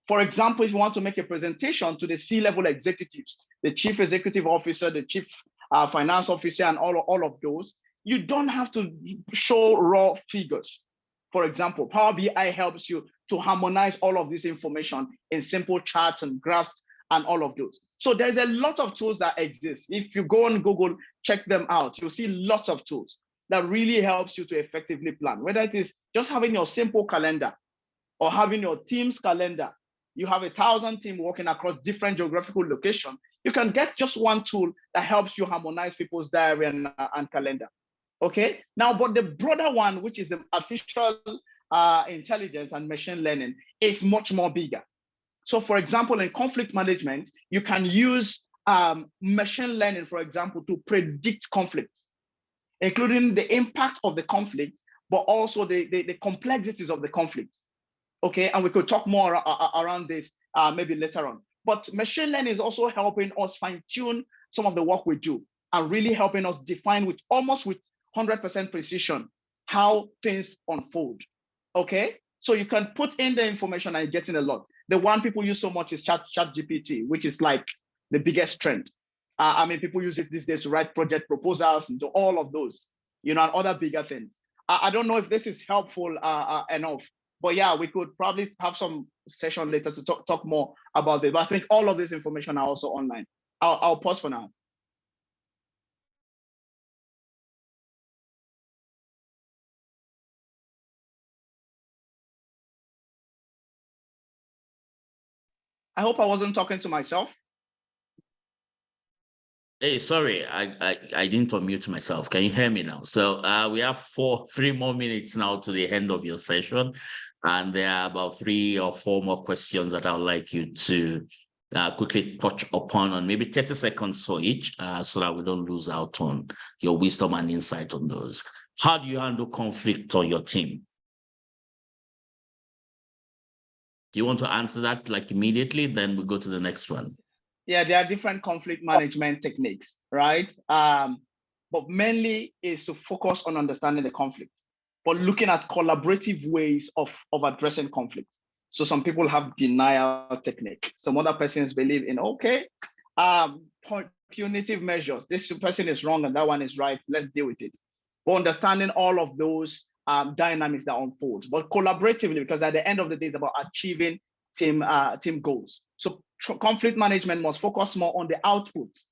For example, if you want to make a presentation to the C-level executives, the chief executive officer, the chief finance officer, and all of those, you don't have to show raw figures. For example, Power BI helps you to harmonize all of this information in simple charts and graphs and all of those. So there's a lot of tools that exist. If you go on Google, check them out, you'll see lots of tools that really helps you to effectively plan, whether it is just having your simple calendar or having your team's calendar. You have 1,000 teams working across different geographical locations. You can get just one tool that helps you harmonize people's diary and calendar. Okay, now, but the broader one, which is the artificial intelligence and machine learning, is much more bigger. So for example, in conflict management, you can use machine learning, for example, to predict conflicts, including the impact of the conflict, but also the complexities of the conflict. Okay, and we could talk more around this maybe later on. But machine learning is also helping us fine-tune some of the work we do and really helping us define with almost with 100% precision how things unfold. Okay, so you can put in the information and you're getting a lot. The one people use so much is ChatGPT, which is like the biggest trend. I mean, people use it these days to write project proposals and do all of those, you know, and other bigger things. I don't know if this is helpful enough, but yeah, we could probably have some session later to talk more about it. But I think all of this information are also online. I'll pause for now. I hope I wasn't talking to myself. Hey, sorry, I didn't unmute myself. Can you hear me now? So we have 3 more minutes now to the end of your session. And there are about 3 or 4 more questions that I would like you to quickly touch upon, on maybe 30 seconds for each, so that we don't lose out on your wisdom and insight on those. How do you handle conflict on your team? Do you want to answer that like immediately? Then we go to the next one. Yeah, there are different conflict management techniques, right? But mainly is to focus on understanding the conflict, but looking at collaborative ways of addressing conflict. So some people have denial technique. Some other persons believe in, okay, punitive measures. This person is wrong and that one is right. Let's deal with it. But understanding all of those dynamics that unfold, but collaboratively, because at the end of the day, it's about achieving team goals. So conflict management must focus more on the outputs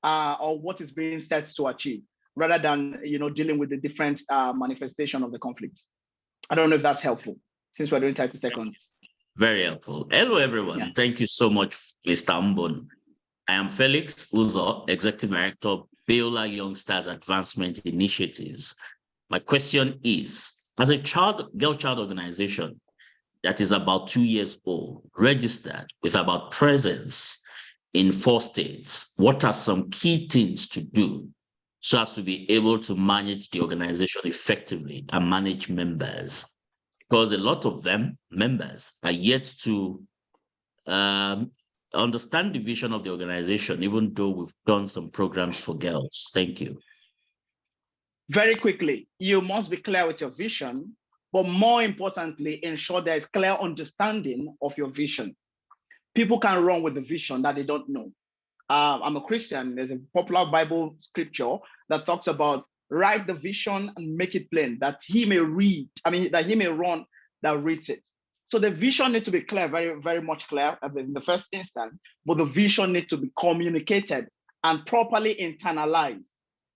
or what is being set to achieve, rather than dealing with the different manifestation of the conflicts. I don't know if that's helpful, since we're doing 30 seconds. Very helpful. Hello, everyone. Yeah. Thank you so much, Mr. Mbonu. I am Felix Uzo, Executive Director of Ayoola Youngsters Advancement Initiatives. My question is, as a girl child organization that is about 2 years old, registered with about presence in 4 states, what are some key things to do so as to be able to manage the organization effectively and manage members? Because a lot of them, members, are yet to understand the vision of the organization, even though we've done some programs for girls. Thank you. Very quickly, you must be clear with your vision, but more importantly, ensure there is clear understanding of your vision. People can run with the vision that they don't know. I'm a Christian. There's a popular Bible scripture that talks about write the vision and make it plain, that he may read, that he may run that reads it. So the vision needs to be clear, very, very much clear in the first instance, but the vision needs to be communicated and properly internalized.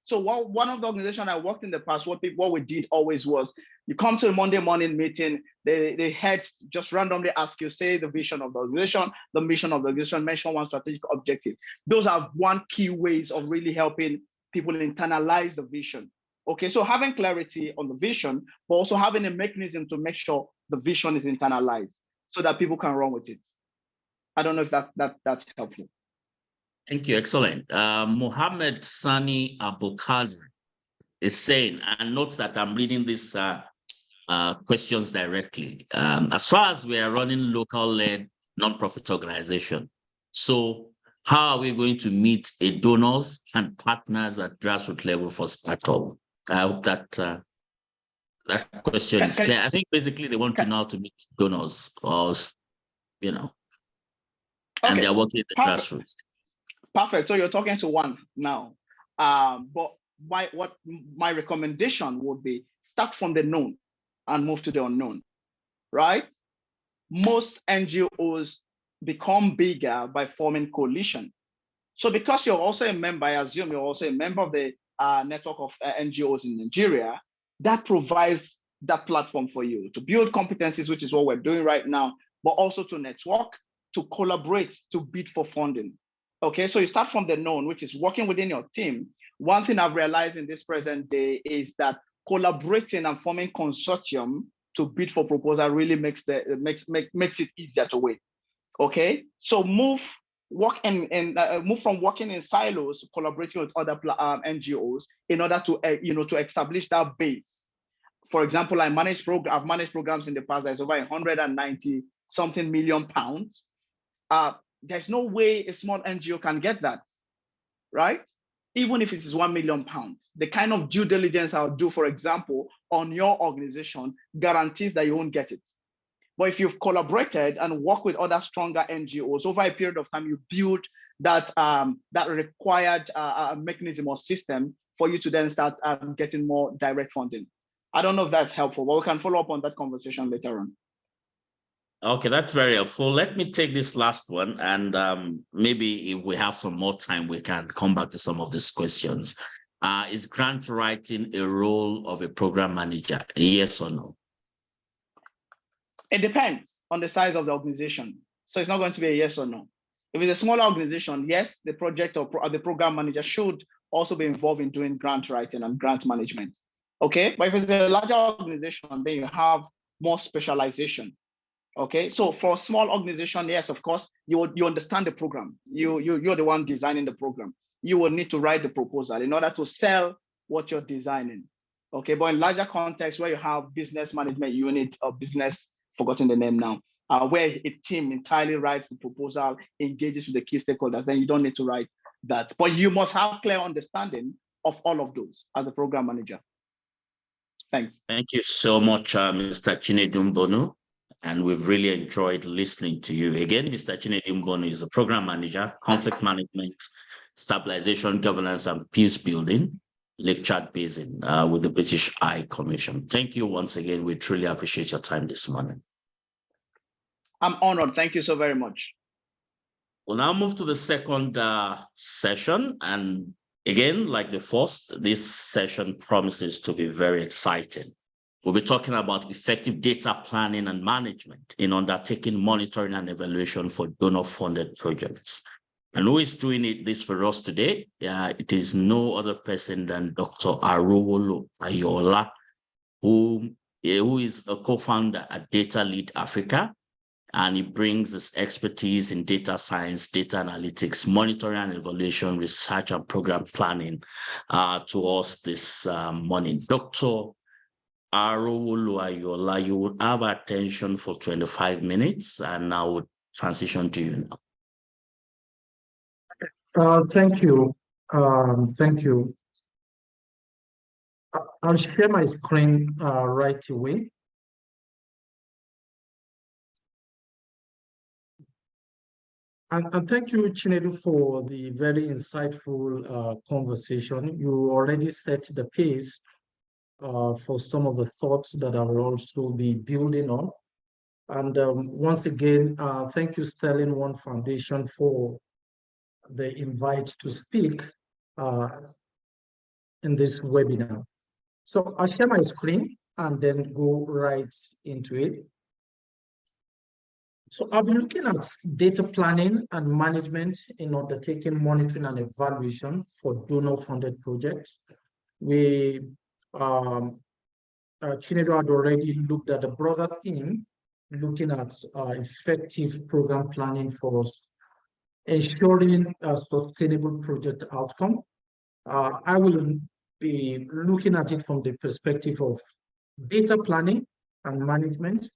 So one of the organizations I worked in the past, what we did always was, you come to a Monday morning meeting, the heads just randomly ask you, say the vision of the organization, the mission of the organization, mention one strategic objective. Those are one key ways of really helping people internalize the vision. Okay, so having clarity on the vision, but also having a mechanism to make sure the vision is internalized so that people can run with it. I don't know if that's helpful. Thank you. Excellent. Mohammed Sani Abukadri is saying, and note that I'm reading these questions directly. As far as we are running local-led nonprofit organization, so how are we going to meet donors and partners at grassroots level for startup? I hope that that question is clear. I think basically they want to know how to meet donors, or and they're working at the grassroots. Perfect. So you're talking to one now. But my recommendation would be, start from the known and move to the unknown, right? Most NGOs become bigger by forming coalition. So because you're also a member, I assume you're also a member of the network of NGOs in Nigeria, that provides that platform for you to build competencies, which is what we're doing right now, but also to network, to collaborate, to bid for funding. Okay, so you start from the known, which is working within your team. One thing I've realized in this present day is that collaborating and forming consortium to bid for proposal really makes it easier to win. Okay, so move move from working in silos to collaborating with other NGOs in order to to establish that base. For example, I've managed programs in the past that's over 190 something million pounds. There's no way a small NGO can get that, right? Even if it is 1 million pounds, the kind of due diligence I'll do, for example, on your organization guarantees that you won't get it. But if you've collaborated and work with other stronger NGOs over a period of time, you build that that required mechanism or system for you to then start getting more direct funding. I don't know if that's helpful, but we can follow up on that conversation later on. Okay, that's very helpful. Let me take this last one, and maybe if we have some more time, we can come back to some of these questions. Is grant writing a role of a program manager? Yes or no? It depends on the size of the organization. So it's not going to be a yes or no. If it's a smaller organization, yes, the project or the program manager should also be involved in doing grant writing and grant management. Okay, but if it's a larger organization, then you have more specialization. Okay, so for a small organization, yes, of course, you understand the program. You're the one designing the program. You will need to write the proposal in order to sell what you're designing. Okay, but in larger context where you have business management unit or business, forgotten the name now, where a team entirely writes the proposal, engages with the key stakeholders, then you don't need to write that. But you must have clear understanding of all of those as a program manager. Thanks. Thank you so much, Mr. Chinedu Mbonu. And we've really enjoyed listening to you. Again, Mr. Chinedu Mbonu is a program manager, conflict management, stabilization, governance, and peace building, Lake Chad Basin with the British High Commission. Thank you once again. We truly appreciate your time this morning. I'm honored. Thank you so very much. We'll now move to the second session. And again, like the first, this session promises to be very exciting. We'll be talking about effective data planning and management in undertaking monitoring and evaluation for donor-funded projects. And who is doing this for us today? It is no other person than Dr. Arowolo Ayoola, who is a co-founder at Data Lead Africa, and he brings his expertise in data science, data analytics, monitoring and evaluation, research and program planning to us this morning. Dr. Arowolo Ayoola, you would have attention for 25 minutes, and I would transition to you now. Thank you. Thank you. I'll share my screen right away. And thank you, Chinedu, for the very insightful conversation. You already set the pace for some of the thoughts that I will also be building on. And once again, thank you, Sterling One Foundation, for the invite to speak in this webinar. So I'll share my screen and then go right into it. So I'll be looking at data planning and management in undertaking monitoring and evaluation for donor-funded projects. Chinedu had already looked at the broader theme, looking at effective program planning for ensuring a sustainable project outcome. I will be looking at it from the perspective of data planning and management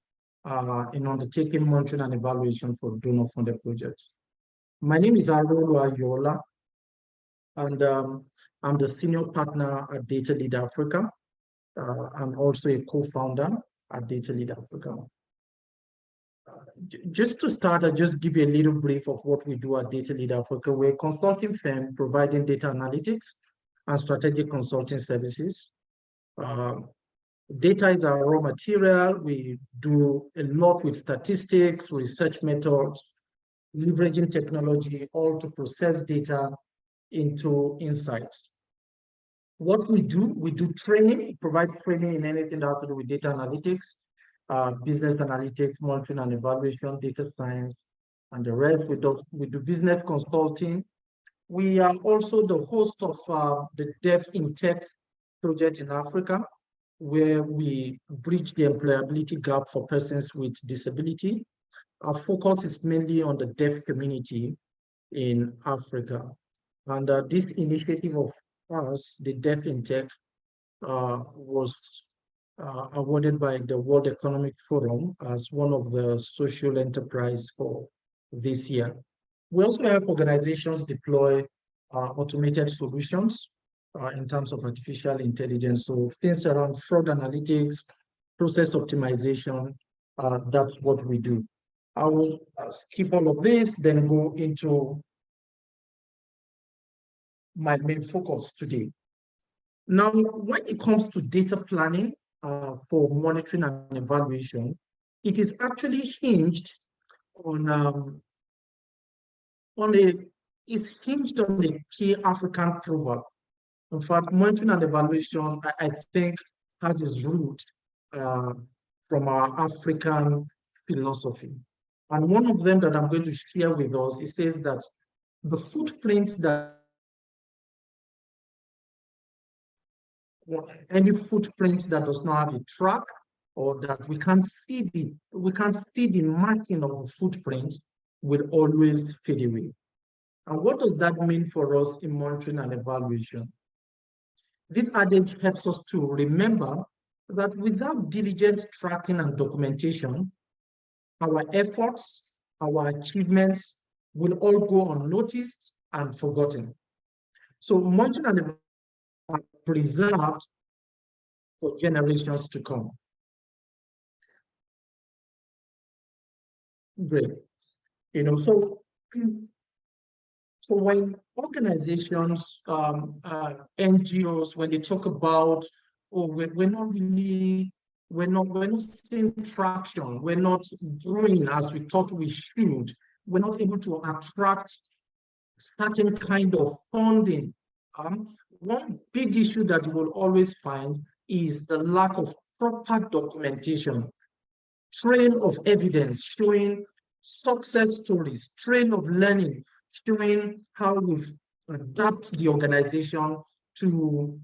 in undertaking monitoring and evaluation for donor-funded projects. My name is Arowolo Ayoola, and I'm the senior partner at Data Lead Africa. I'm also a co-founder at Data Lead Africa. Just to start, I'll just give you a little brief of what we do at Data Lead Africa. We're a consulting firm providing data analytics and strategic consulting services. Data is our raw material. We do a lot with statistics, research methods, leveraging technology, all to process data into insights. What we do training, provide training in anything that has to do with data analytics, business analytics, monitoring and evaluation, data science, and the rest. We do business consulting. We are also the host of the Deaf in Tech project in Africa, where we bridge the employability gap for persons with disability. Our focus is mainly on the deaf community in Africa. And this initiative of ours, the Deaf in Tech, was awarded by the World Economic Forum as one of the social enterprise for this year. We also help organizations deploy automated solutions in terms of artificial intelligence. So things around fraud analytics, process optimization, that's what we do. I will skip all of this, then go into my main focus today. Now, when it comes to data planning for monitoring and evaluation, it is actually hinged on a key African proverb. In fact, monitoring and evaluation, I think, has its roots from our African philosophy. And one of them that I'm going to share with us, it says that the footprint that any footprint that does not have a track, or that we can't see the marking of the footprint, will always fade away. And what does that mean for us in monitoring and evaluation? This adage helps us to remember that without diligent tracking and documentation, our efforts, our achievements will all go unnoticed and forgotten. So monitoring and evaluation are preserved for generations to come. Great. So when organizations, NGOs, when they talk about, oh, we're not seeing traction, we're not growing as we thought we should, we're not able to attract certain kind of funding. One big issue that you will always find is the lack of proper documentation, trail of evidence showing success stories, trail of learning, showing how we've adapted the organization to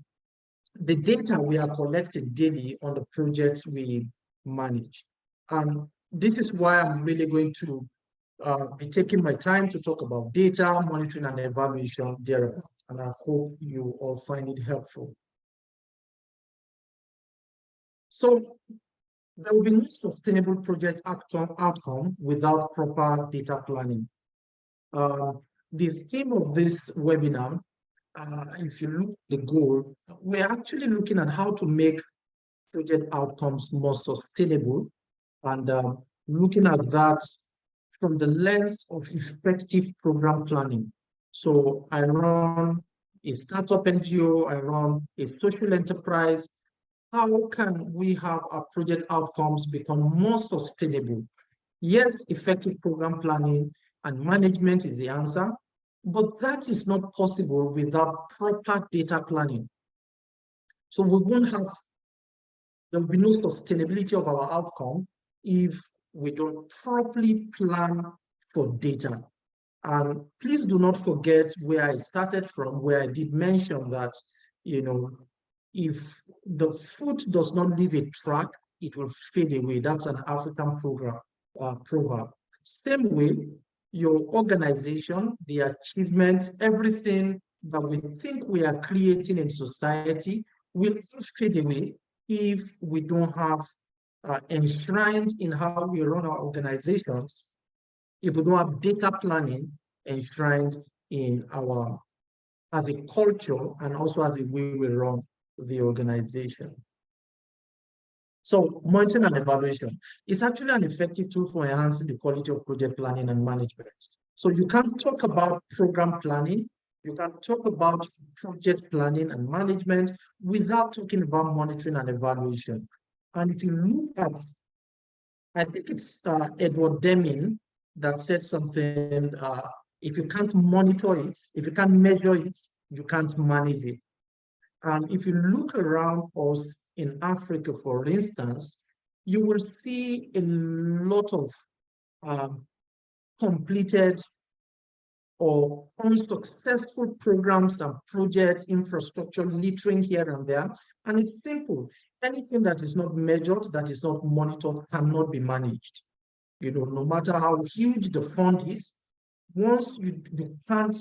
the data we are collecting daily on the projects we manage. And this is why I'm really going to be taking my time to talk about data monitoring and evaluation thereabout. And I hope you all find it helpful. So there will be no sustainable project outcome without proper data planning. The theme of this webinar, if you look at the goal, we're actually looking at how to make project outcomes more sustainable, and looking at that from the lens of effective program planning. So I run a startup NGO, I run a social enterprise. How can we have our project outcomes become more sustainable? Yes, effective program planning and management is the answer, but that is not possible without proper data planning. So there will be no sustainability of our outcome if we don't properly plan for data. And please do not forget where I started from, where I did mention that, if the fruit does not leave a track, it will fade away. That's an African proverb. Same way, your organization, the achievements, everything that we think we are creating in society will fade away if we don't have enshrined in how we run our organizations, if we don't have data planning enshrined in as a culture and also as a way we run the organization. So monitoring and evaluation is actually an effective tool for enhancing the quality of project planning and management. So you can talk about program planning, you can talk about project planning and management without talking about monitoring and evaluation. And if you look at, I think it's Edward Deming that said something, if you can't monitor it, if you can't measure it, you can't manage it. And if you look around us in Africa, for instance, you will see a lot of completed or unsuccessful programs and projects, infrastructure littering here and there. And it's simple. Anything that is not measured, that is not monitored, cannot be managed. No matter how huge the fund is, once you can't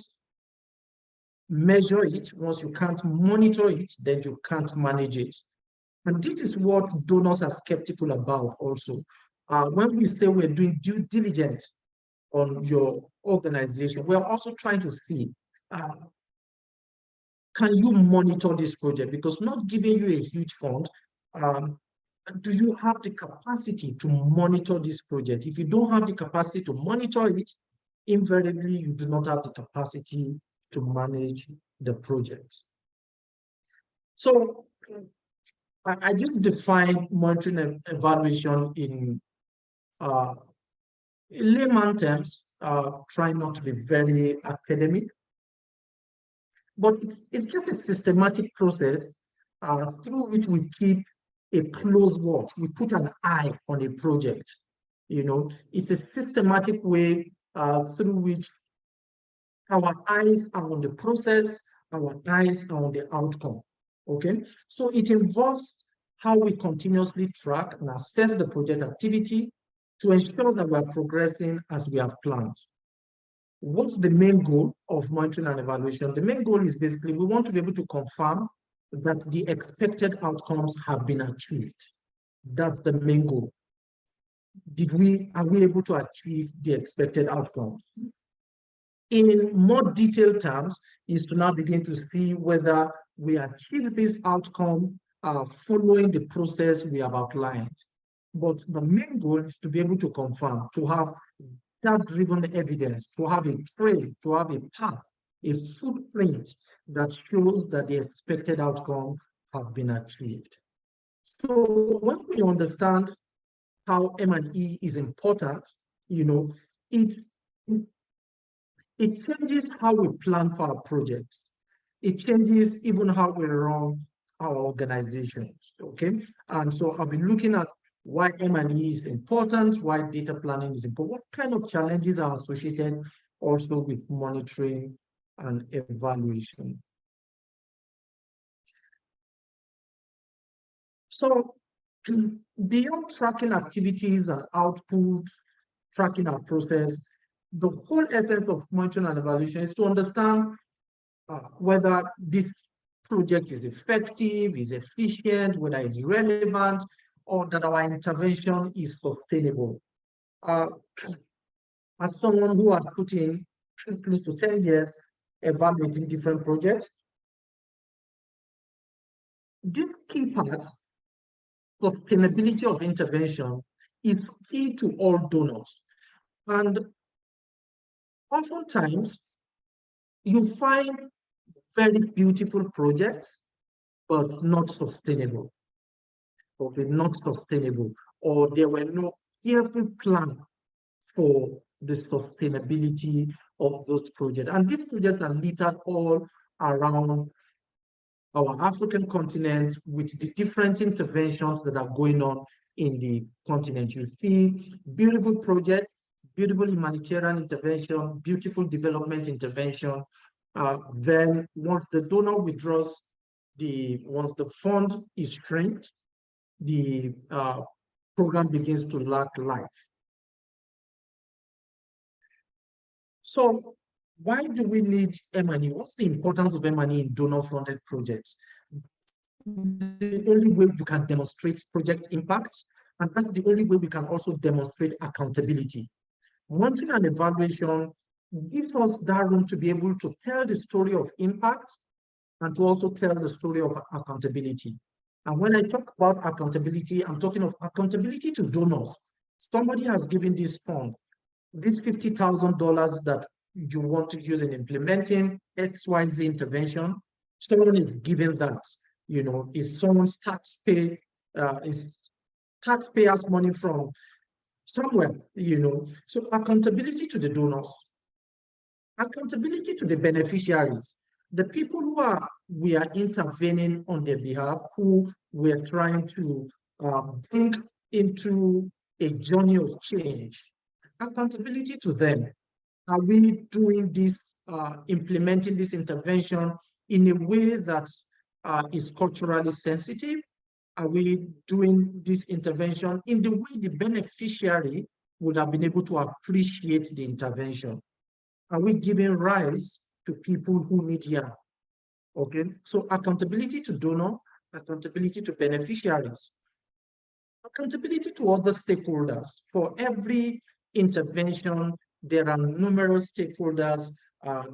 measure it, once you can't monitor it, then you can't manage it. And this is what donors are skeptical about also. When we say we're doing due diligence on your organization, we're also trying to see, can you monitor this project? Because not giving you a huge fund, do you have the capacity to monitor this project? If you don't have the capacity to monitor it, invariably you do not have the capacity to manage the project. So I just define monitoring and evaluation in layman terms, trying not to be very academic, but it's just a systematic process through which we keep a close watch. We put an eye on a project. You know, it's a systematic way through which our eyes are on the process, our eyes are on the outcome. Okay, so it involves how we continuously track and assess the project activity to ensure that we are progressing as we have planned. What's the main goal of monitoring and evaluation? The main goal is basically we want to be able to confirm that the expected outcomes have been achieved. That's the main goal. Are we able to achieve the expected outcomes? In more detailed terms, is to now begin to see whether we achieve this outcome following the process we have outlined. But the main goal is to be able to confirm, to have data-driven evidence, to have a trail, to have a path, a footprint that shows that the expected outcome have been achieved. So when we understand how M&E is important, you know, it changes how we plan for our projects. It changes even how we run our organizations, okay? And so I'll be looking at why M&E is important, why data planning is important, what kind of challenges are associated also with monitoring and evaluation. So beyond tracking activities and output, tracking our process, the whole essence of monitoring and evaluation is to understand whether this project is effective, is efficient, whether it's relevant, or that our intervention is sustainable. As someone who had put in close to 10 years evaluating different projects, this key part, sustainability of intervention, is key to all donors. And oftentimes, you find very beautiful projects, but not sustainable. Okay, not sustainable, or there were no careful plan for the sustainability of those projects. And these projects are littered all around our African continent with the different interventions that are going on in the continent. You see beautiful projects, beautiful humanitarian intervention, beautiful development intervention. Then once the donor withdraws, once the fund is shrinked, the program begins to lack life. So why do we need M&E? What's the importance of M&E in donor-funded projects? The only way you can demonstrate project impact, and that's the only way we can also demonstrate accountability. Monitoring and evaluation gives us that room to be able to tell the story of impact and to also tell the story of accountability. And when I talk about accountability, I'm talking of accountability to donors. Somebody has given this fund, this $50,000 that you want to use in implementing XYZ intervention. Someone is given that, you know, is someone's taxpayers' money from somewhere, you know. So accountability to the donors, accountability to the beneficiaries, the people we are intervening on their behalf, who we're trying to bring into a journey of change. Accountability to them. Are we doing this, implementing this intervention in a way that is culturally sensitive? Are we doing this intervention in the way the beneficiary would have been able to appreciate the intervention? Are we giving rise to people who need help? Okay, so accountability to donor, accountability to beneficiaries, accountability to other stakeholders. For every intervention, there are numerous stakeholders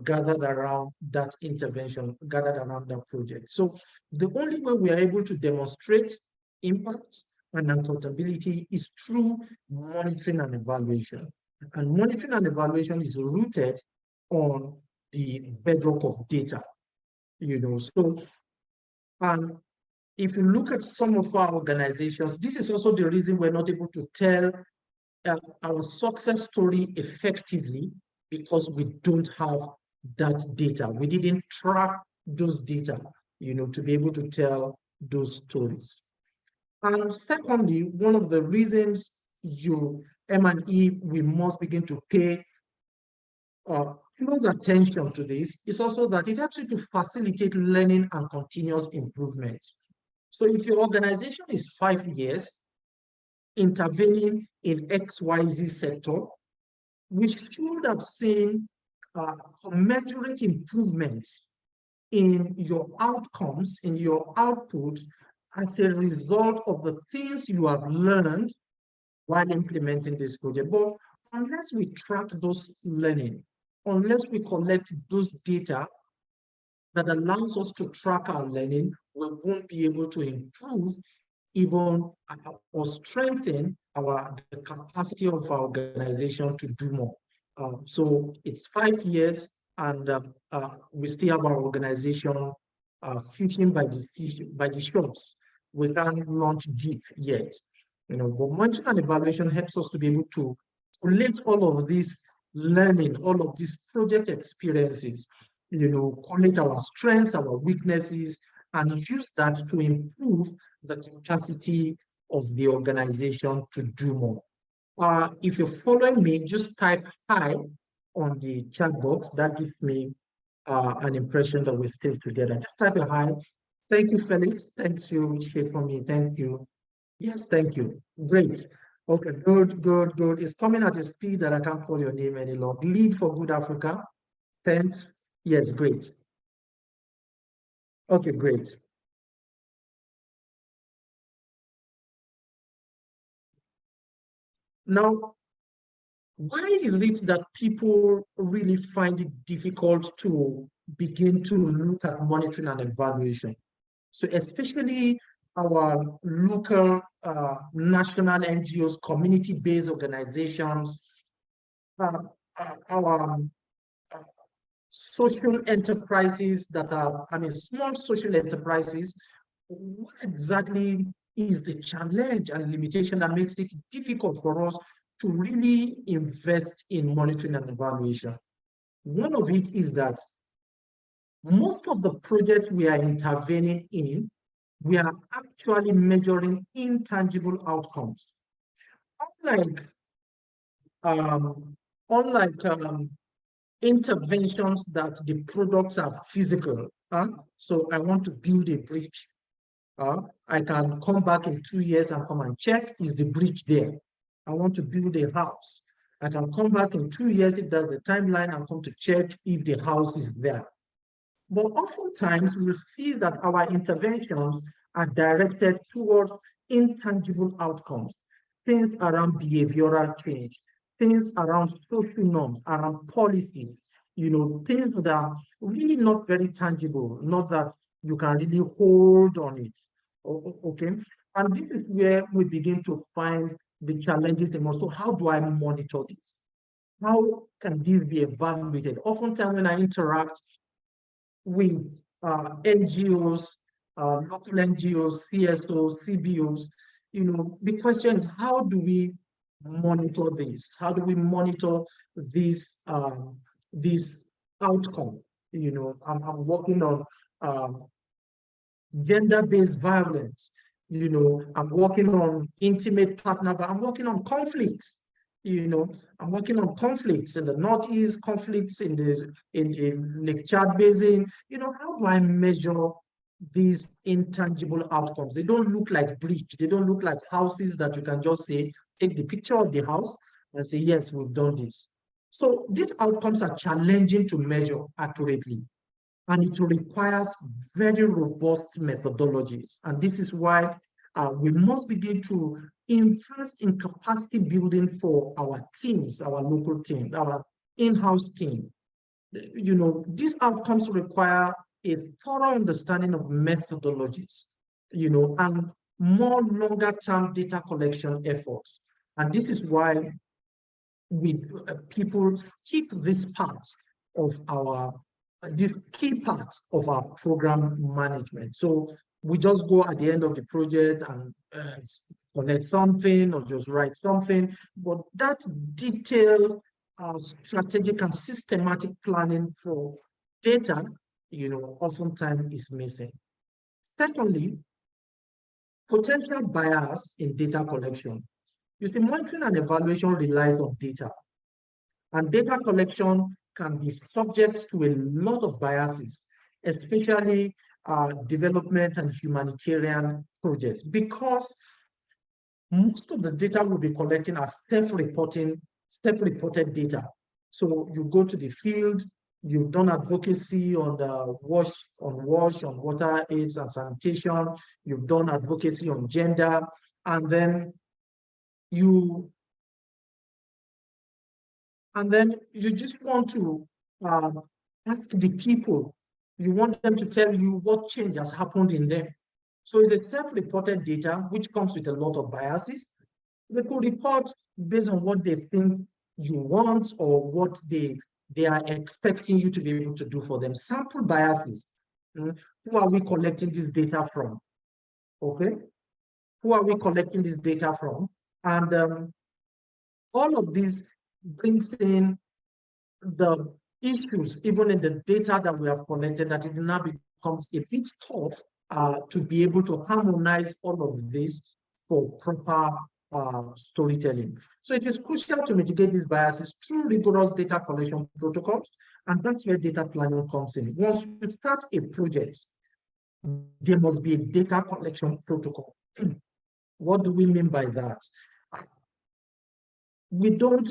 gathered around that intervention, gathered around that project. So the only way we are able to demonstrate impact and accountability is through monitoring and evaluation. And monitoring and evaluation is rooted on the bedrock of data, So, and if you look at some of our organizations, this is also the reason we're not able to tell our success story effectively, because we don't have that data. We didn't track those data, to be able to tell those stories. And secondly, one of the reasons M&E, we must begin to pay close attention to this is also that it helps you to facilitate learning and continuous improvement. So if your organization is 5 years intervening in XYZ sector, we should have seen commensurate improvements in your outcomes, in your output, as a result of the things you have learned while implementing this project. But unless we track those learning, unless we collect those data that allows us to track our learning, we won't be able to improve even or strengthen the capacity of our organization to do more. So it's 5 years, and we still have our organization fishing by the shores. We can't launch deep yet, but monitoring and evaluation helps us to be able to collate all of this learning, all of these project experiences, collate our strengths, our weaknesses, and use that to improve the capacity of the organization to do more. If you're following me, just type hi on the chat box. That gives me an impression that we're still together. Just type a hi. Thank you, Felix. Thanks you, for me. Thank you. Yes, thank you. Great. Okay, good. It's coming at a speed that I can't call your name any longer. Lead for Good Africa. Thanks. Yes, great. Okay, great. Now, why is it that people really find it difficult to begin to look at monitoring and evaluation? So especially our local national NGOs, community-based organizations, our social enterprises that are, small social enterprises. What exactly is the challenge and limitation that makes it difficult for us to really invest in monitoring and evaluation? One of it is that most of the projects we are intervening in, we are actually measuring intangible outcomes. Unlike interventions that the products are physical. So I want to build a bridge. I can come back in 2 years and come and check, is the bridge there? I want to build a house. I can come back in 2 years if there's a timeline and come to check if the house is there. But oftentimes we'll see that our interventions are directed towards intangible outcomes, things around behavioral change, things around social norms, around policies, things that are really not very tangible, not that you can really hold on it. Okay. And this is where we begin to find the challenges in us. So how do I monitor this? How can this be evaluated? Oftentimes when I interact with NGOs, local NGOs, CSOs, CBOs, the question is, how do we monitor this? How do we monitor this outcome? I'm working on gender-based violence. I'm working on intimate partner, but I'm working on conflicts. I'm working on conflicts in the Northeast, conflicts in the Lake Chad Basin. How do I measure these intangible outcomes? They don't look like bridge. They don't look like houses that you can just say, take the picture of the house and say, yes, we've done this. So these outcomes are challenging to measure accurately, and it requires very robust methodologies. And this is why we must begin to invest in capacity building for our teams, our local teams, our in-house team. You know, these outcomes require a thorough understanding of methodologies, you know, and more longer-term data collection efforts. And this is why people skip this part of this key part of our program management. So we just go at the end of the project and collect something or just write something, but that detailed strategic and systematic planning for data, you know, oftentimes is missing. Secondly, potential bias in data collection. You see, monitoring and evaluation relies on data, and data collection can be subject to a lot of biases, especially development and humanitarian projects, because most of the data we'll be collecting are self-reported data. So you go to the field, you've done advocacy on the wash, on water aids and sanitation, you've done advocacy on gender, and then you just want to ask the people, you want them to tell you what change has happened in them. So it's a self-reported data, which comes with a lot of biases. They could report based on what they think you want or what they are expecting you to be able to do for them. Sample biases. Who are we collecting this data from? Okay. Who are we collecting this data from? And all of this brings in the issues, even in the data that we have collected, that it now becomes a bit tough to be able to harmonize all of this for proper storytelling. So it is crucial to mitigate these biases through rigorous data collection protocols, and that's where data planning comes in. Once we start a project, there must be a data collection protocol. What do we mean by that? We don't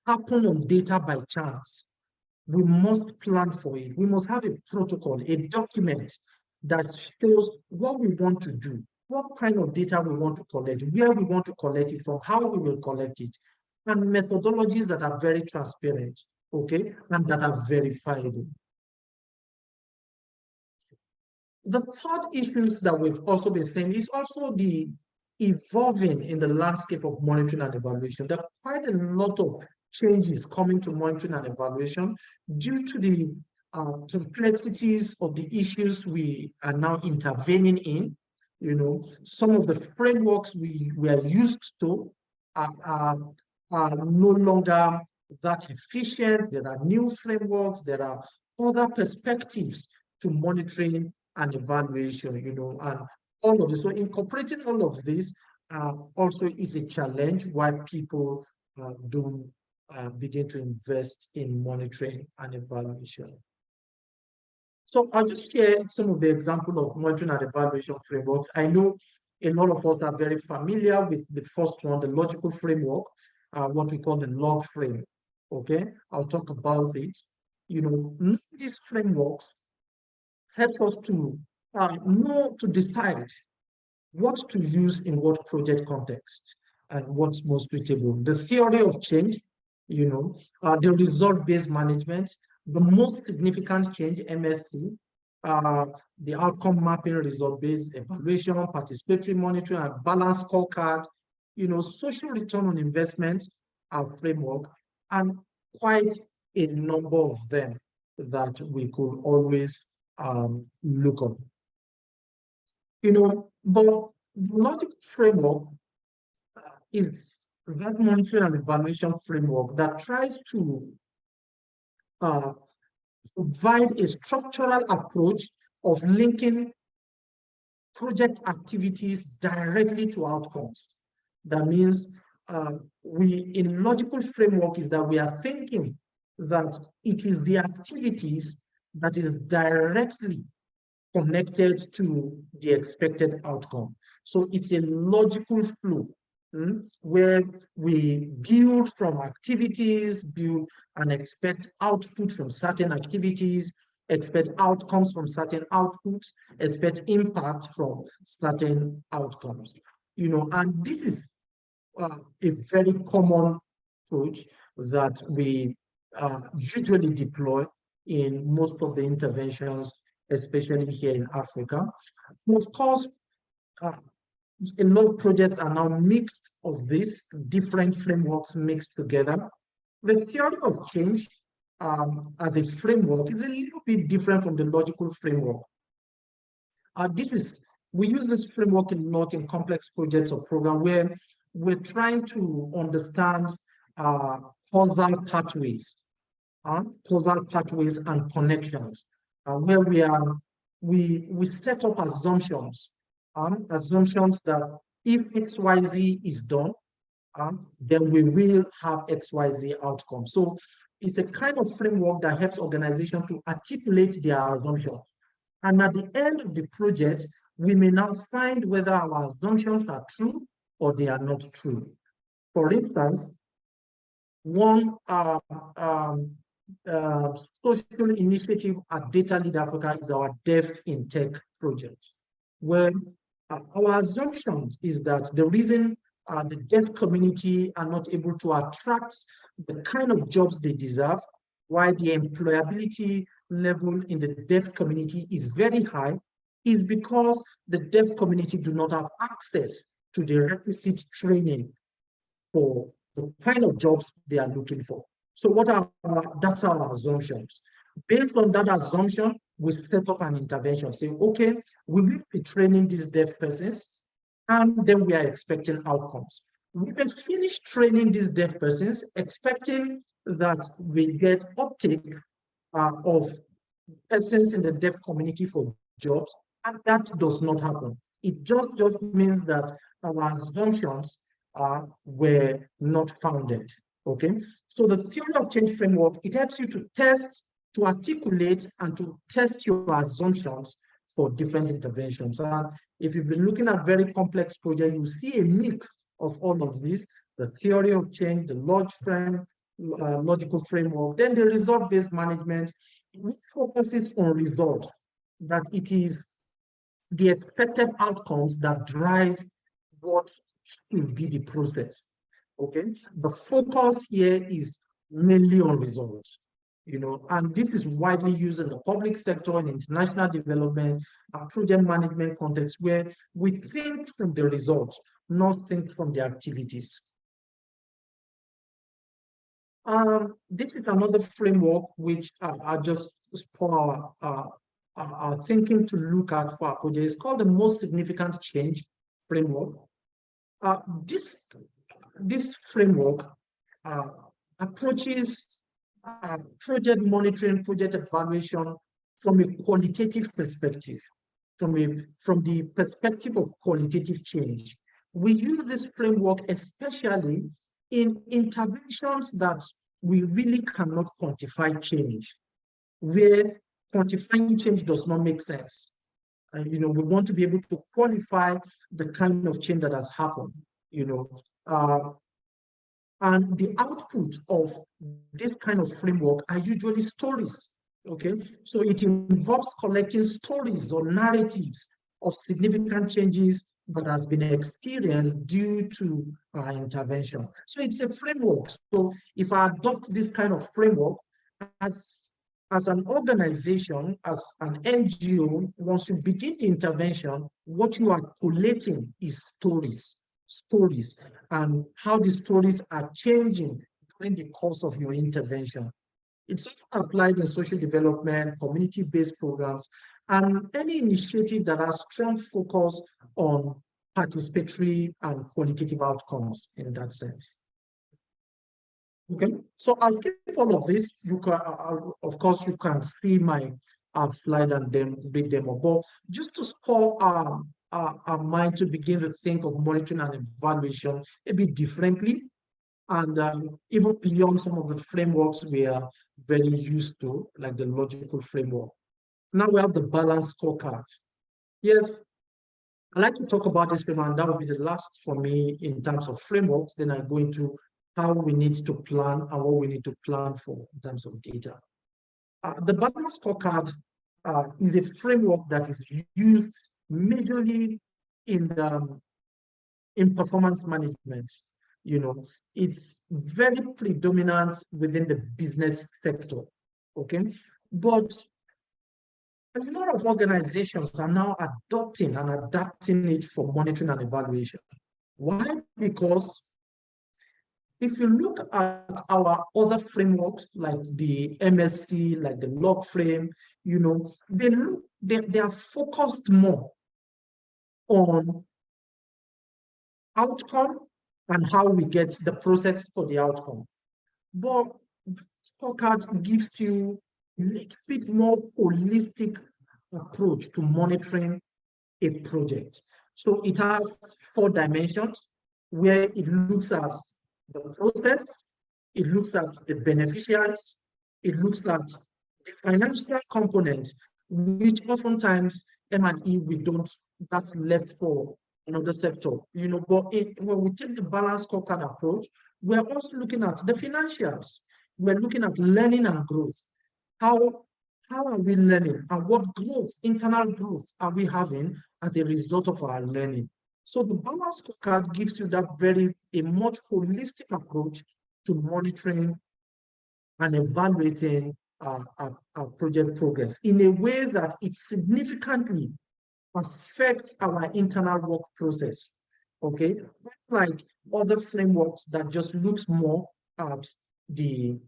happen on data by chance. We must plan for it. We must have a protocol, a document that shows what we want to do, what kind of data we want to collect, where we want to collect it from, how we will collect it, and methodologies that are very transparent, okay, and that are verifiable. The third issues that we've also been saying is also the evolving in the landscape of monitoring and evaluation. There are quite a lot of changes coming to monitoring and evaluation due to the complexities of the issues we are now intervening in. You know, some of the frameworks we are used to are no longer that efficient. There are new frameworks, there are other perspectives to monitoring and evaluation, you know, and all of this. So incorporating all of this also is a challenge while people do begin to invest in monitoring and evaluation. So I'll just share some of the examples of monitoring and evaluation frameworks. I know a lot of us are very familiar with the first one, the logical framework, what we call the log frame. Okay, I'll talk about it. You know, these frameworks helps us to know, to decide what to use in what project context and what's most suitable. The theory of change, you know, the result-based management, the most significant change, MSC, the outcome mapping, result-based evaluation, participatory monitoring, and balanced scorecard, you know, social return on investment, framework, and quite a number of them that we could always look up. You know, but logic framework is that monitoring and evaluation framework that tries to provide a structural approach of linking project activities directly to outcomes. That means in logical framework is that we are thinking that it is the activities that is directly connected to the expected outcome. So it's a logical flow where we build from activities, build and expect output from certain activities, expect outcomes from certain outputs, expect impact from certain outcomes. And this is a very common approach that we usually deploy in most of the interventions, especially here in Africa. Of course, a lot of projects are now mixed of these different frameworks mixed together. The theory of change as a framework is a little bit different from the logical framework. We use this framework a lot in complex projects or programs where we're trying to understand causal pathways and connections, where we set up assumptions that if XYZ is done, then we will have XYZ outcome. So it's a kind of framework that helps organizations to articulate their assumptions. And at the end of the project, we may now find whether our assumptions are true or they are not true. For instance, one social initiative at Data Lead Africa is our Deaf in Tech project, where our assumption is that the reason the deaf community are not able to attract the kind of jobs they deserve, why the employability level in the deaf community is very high, is because the deaf community do not have access to the requisite training for the kind of jobs they are looking for. So that's our assumptions. Based on that assumption, we set up an intervention. Say, okay, we will be training these deaf persons, and then we are expecting outcomes. We can finish training these deaf persons, expecting that we get uptake of persons in the deaf community for jobs, and that does not happen. It just means that our assumptions were not founded. Okay, so the theory of change framework, it helps you to test, to articulate, and to test your assumptions for different interventions. And if you've been looking at very complex projects, you see a mix of all of these: the theory of change, the logical framework, then the result-based management, which focuses on results, that it is the expected outcomes that drives what should be the process. Okay, the focus here is mainly on results, and this is widely used in the public sector, in international development, and project management context, where we think from the results, not think from the activities. This is another framework which I just spur our thinking to look at for our project. It's called the most significant change framework. This framework approaches project monitoring, project evaluation from a qualitative perspective, from the perspective of qualitative change. We use this framework especially in interventions that we really cannot quantify change, where quantifying change does not make sense. We want to be able to qualify the kind of change that has happened, and the output of this kind of framework are usually stories. Okay, so it involves collecting stories or narratives of significant changes that has been experienced due to our intervention. So it's a framework. So if I adopt this kind of framework as an organization, as an NGO, once you begin the intervention, what you are collating is stories, and how the stories are changing during the course of your intervention. It's often applied in social development, community-based programs, and any initiative that has strong focus on participatory and qualitative outcomes in that sense. Okay, so I'll skip all of this. You can, of course, you can see my slide and then read them above. Just to spur our mind to begin to think of monitoring and evaluation a bit differently, and even beyond some of the frameworks we are very used to, like the logical framework. Now we have the balanced scorecard. Yes, I like to talk about this framework, and that will be the last for me in terms of frameworks. Then I go into how we need to plan and what we need to plan for in terms of data. The balance scorecard is a framework that is used majorly in performance management. It's very predominant within the business sector. Okay, but a lot of organizations are now adopting and adapting it for monitoring and evaluation. Why? Because if you look at our other frameworks like the MSC, like the log frame, they are focused more on outcome and how we get the process for the outcome. But scorecard gives you a little bit more holistic approach to monitoring a project. So it has 4 dimensions where it looks at the process, it looks at the beneficiaries, it looks at the financial component, which oftentimes M&E that's left for another sector. But when we take the balanced scorecard approach, we're also looking at the financials. We're looking at learning and growth. How are we learning, and what growth, internal growth, are we having as a result of our learning? So the balanced scorecard gives you that a much holistic approach to monitoring and evaluating our project progress in a way that it significantly affects our internal work process. Okay, like other frameworks that just looks more at the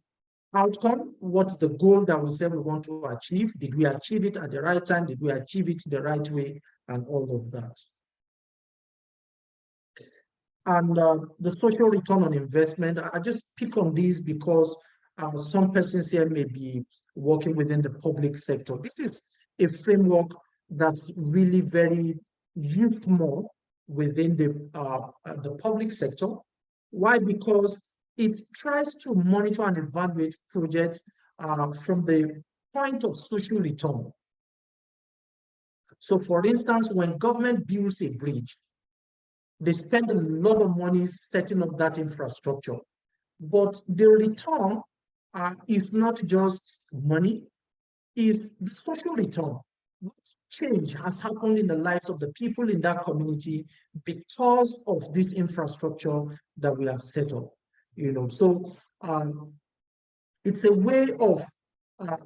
outcome. What's the goal that we said we want to achieve? Did we achieve it at the right time? Did we achieve it the right way? And all of that. And the social return on investment, I just pick on these because some persons here may be working within the public sector. This is a framework that's really very used more within the public sector. Why? Because it tries to monitor and evaluate projects from the point of social return. So for instance, when government builds a bridge, they spend a lot of money setting up that infrastructure. But the return is not just money, is the social return. What change has happened in the lives of the people in that community because of this infrastructure that we have set up? So it's a way of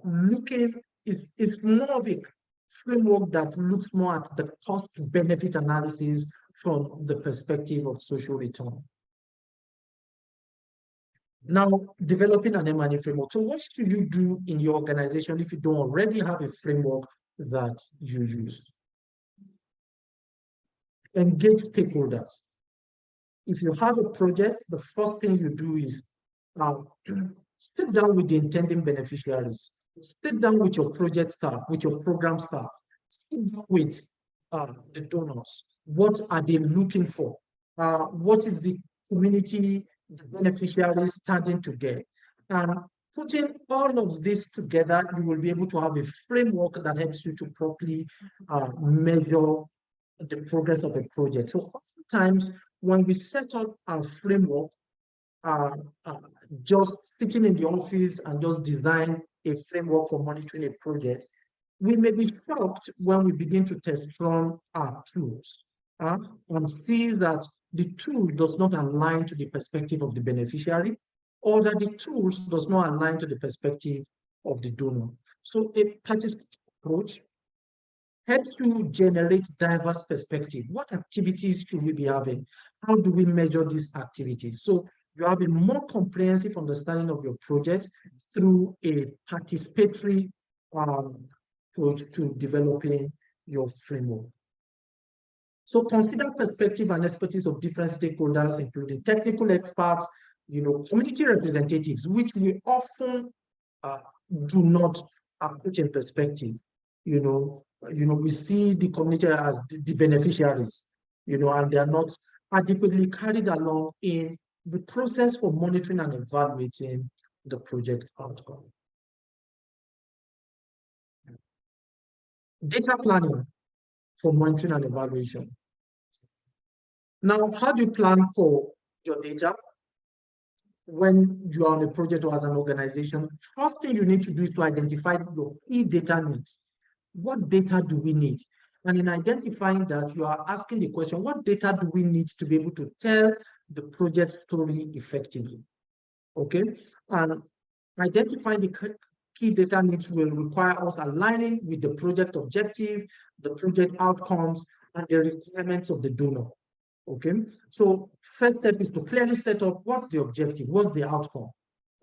looking, it's more of a framework that looks more at the cost-benefit analysis from the perspective of social return. Now, developing an M&E framework. So what should you do in your organization if you don't already have a framework that you use? Engage stakeholders. If you have a project, the first thing you do is sit down with the intending beneficiaries. Sit down with your project staff, with your program staff. Sit down with the donors. What are they looking for? What is the community, the beneficiaries standing to get? And putting all of this together, you will be able to have a framework that helps you to properly measure the progress of a project. So oftentimes, when we set up our framework, just sitting in the office and just design a framework for monitoring a project, we may be shocked when we begin to test run our tools and see that the tool does not align to the perspective of the beneficiary, or that the tools does not align to the perspective of the donor. So a participatory approach helps to generate diverse perspective. What activities should we be having? How do we measure these activities? So you have a more comprehensive understanding of your project through a participatory approach to developing your framework. So consider perspective and expertise of different stakeholders, including technical experts, community representatives, which we often do not put in perspective. We see the community as the beneficiaries, and they are not adequately carried along in the process for monitoring and evaluating the project outcome. Data planning for monitoring and evaluation. Now, how do you plan for your data when you are on a project or as an organization? First thing you need to do is to identify your key data needs. What data do we need? And in identifying that, you are asking the question, what data do we need to be able to tell the project story effectively? Okay, and identifying the key data needs will require us aligning with the project objective, the project outcomes, and the requirements of the donor. Okay, so first step is to clearly set up what's the objective, what's the outcome,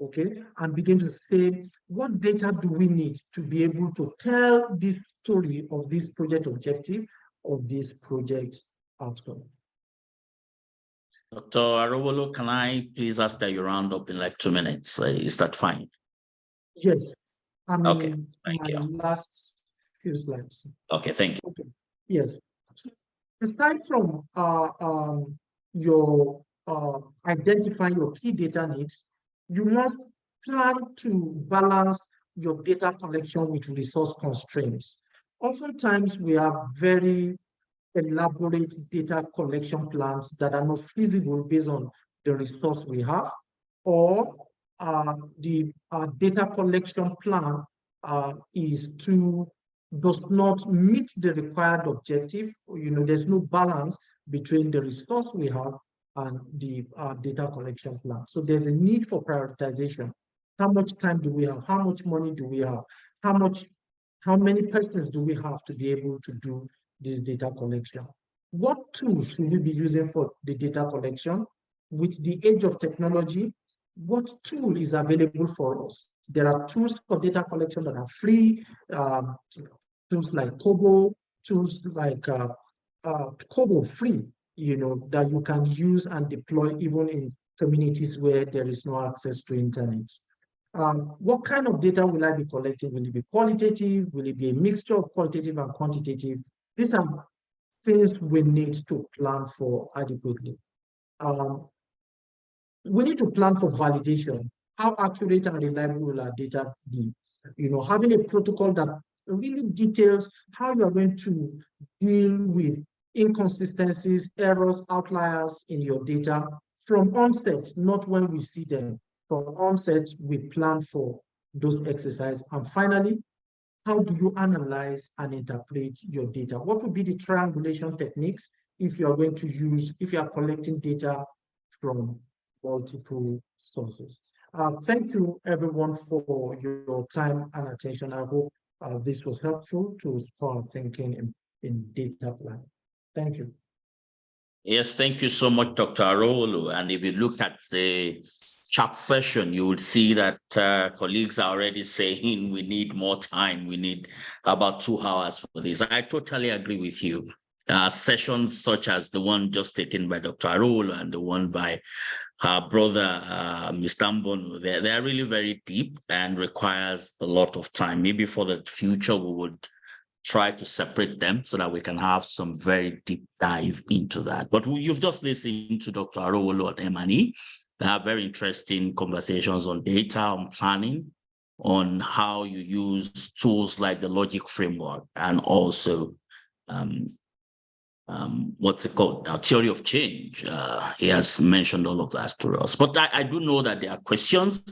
okay, and begin to say what data do we need to be able to tell this story of this project objective or this project outcome. Dr. Arowolo, can I please ask that you round up in like 2 minutes? Is that fine? Yes. Okay, thank you. Last few slides. Okay, thank you. Okay. Yes. So aside from your identifying your key data needs, you must plan to balance your data collection with resource constraints. Oftentimes, we have very elaborate data collection plans that are not feasible based on the resource we have, or the data collection plan does not meet the required objective. There's no balance between the resource we have and the data collection plan. So there's a need for prioritization. How much time do we have? How much money do we have? How many persons do we have to be able to do this data collection? What tools should we be using for the data collection? With the age of technology, what tool is available for us? There are tools for data collection that are free, tools like Kobo, tools like Kobo free, that you can use and deploy even in communities where there is no access to internet. What kind of data will I be collecting? Will it be qualitative? Will it be a mixture of qualitative and quantitative? These are things we need to plan for adequately. We need to plan for validation. How accurate and reliable will our data be? Having a protocol that really details how you are going to deal with inconsistencies, errors, outliers in your data from onset, not when we see them. From onset, we plan for those exercises. And finally, how do you analyze and interpret your data? What would be the triangulation techniques if you are collecting data from multiple sources? Thank you, everyone, for your time and attention. I hope this was helpful to start thinking in data planning. Thank you. Yes, thank you so much, Dr. Arowolo. And if you look at the chat session, you will see that colleagues are already saying we need more time. We need about 2 hours for this. I totally agree with you. Sessions such as the one just taken by Dr. Arowolo and the one by her brother, Mr. Mbonu, they're really very deep and requires a lot of time. Maybe for the future, we would try to separate them so that we can have some very deep dive into that. But you've just listened to Dr. Arowolo at M&E. They have very interesting conversations on data, on planning, on how you use tools like the logic framework, and also what's it called? Theory of change. He has mentioned all of that to us. But I do know that there are questions.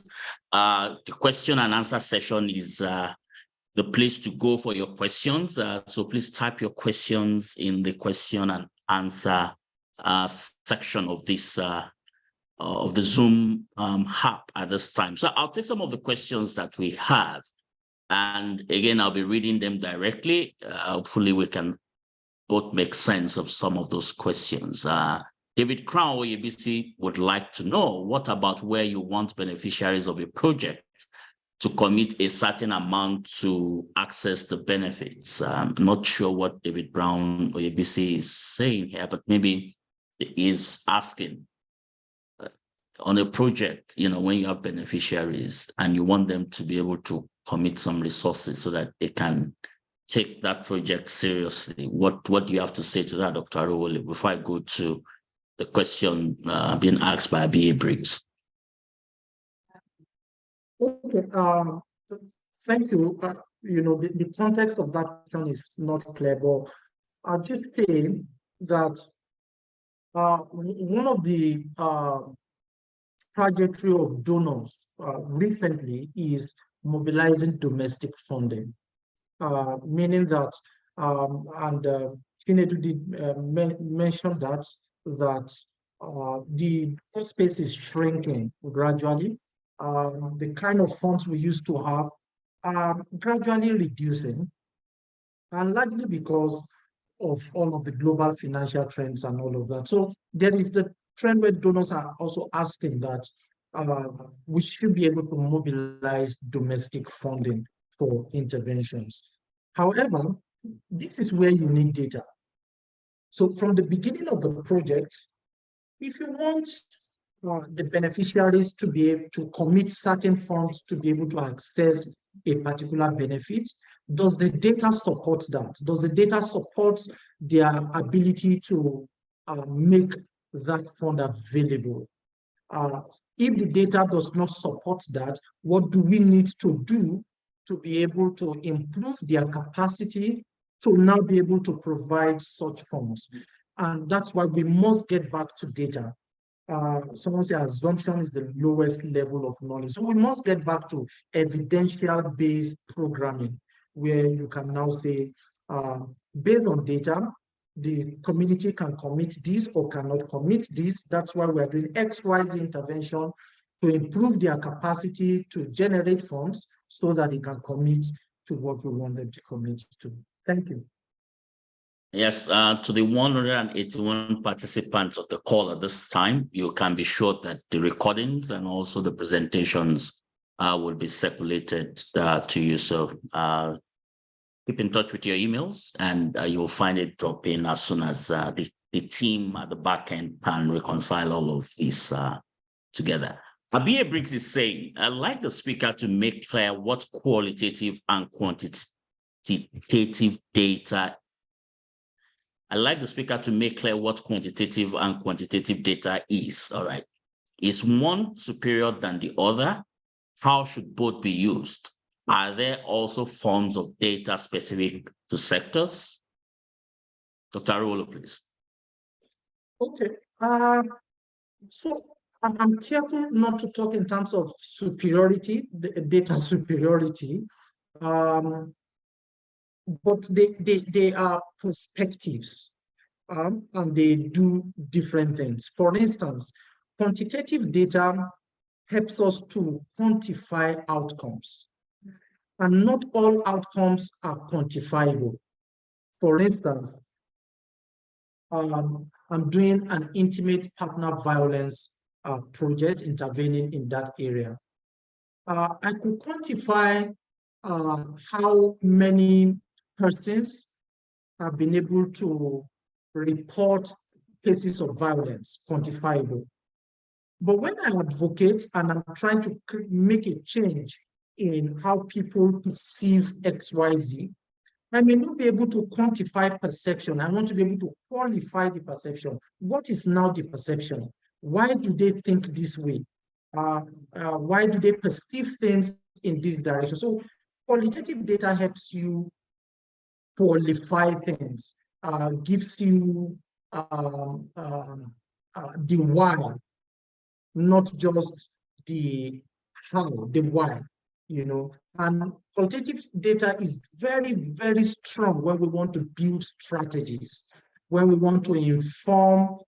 The question and answer session is the place to go for your questions. So please type your questions in the question and answer section of this of the Zoom app at this time. So I'll take some of the questions that we have. And again, I'll be reading them directly. Hopefully we can both make sense of some of those questions. David Crown Oyebisi would like to know, what about where you want beneficiaries of a project to commit a certain amount to access the benefits? I'm not sure what David Brown Oyebisi is saying here, but maybe he's asking on a project, when you have beneficiaries and you want them to be able to commit some resources so that they can take that project seriously. What do you have to say to that, Dr. Arowolo, before I go to the question being asked by B.A. Briggs? Okay, thank you. The context of that question is not clear, but I'll just say that One of the trajectory of donors recently is mobilizing domestic funding, meaning that, and Chinedu did mention that the space is shrinking gradually. The kind of funds we used to have are gradually reducing, and largely because of all of the global financial trends and all of that. So there is the trend where donors are also asking that we should be able to mobilize domestic funding for interventions. However, this is where you need data. So from the beginning of the project, if you want the beneficiaries to be able to commit certain funds to be able to access a particular benefit, does the data support that? Does the data support their ability to make that fund available? If the data does not support that, what do we need to do to be able to improve their capacity to now be able to provide such funds? And that's why we must get back to data. Someone said assumption is the lowest level of knowledge. So we must get back to evidential-based programming, where you can now say, based on data, the community can commit this or cannot commit this. That's why we're doing XYZ intervention to improve their capacity to generate funds so that they can commit to what we want them to commit to. Thank you. Yes, to the 181 participants of the call at this time, you can be sure that the recordings and also the presentations will be circulated to you. So keep in touch with your emails, and you'll find it drop in as soon as the team at the back end can reconcile all of this together. Abia Briggs is saying, I'd like the speaker to make clear what qualitative and quantitative data. I'd like the speaker to make clear what quantitative and quantitative data is. All right. Is one superior than the other? How should both be used? Are there also forms of data specific to sectors? Dr. Arowolo, please. Okay. So I'm careful not to talk in terms of superiority, the data superiority, but they are perspectives, and they do different things. For instance, quantitative data helps us to quantify outcomes, and not all outcomes are quantifiable. For instance, I'm doing an intimate partner violence project, intervening in that area. I could quantify how many persons have been able to report cases of violence, quantifiable. But when I advocate and I'm trying to make a change in how people perceive XYZ, I may not be able to quantify perception. I want to be able to qualify the perception. What is now the perception? Why do they think this way? Why do they perceive things in this direction? So qualitative data helps you qualify things, gives you the why, not just the how, the why, you know. And qualitative data is very, very strong when we want to build strategies, when we want to inform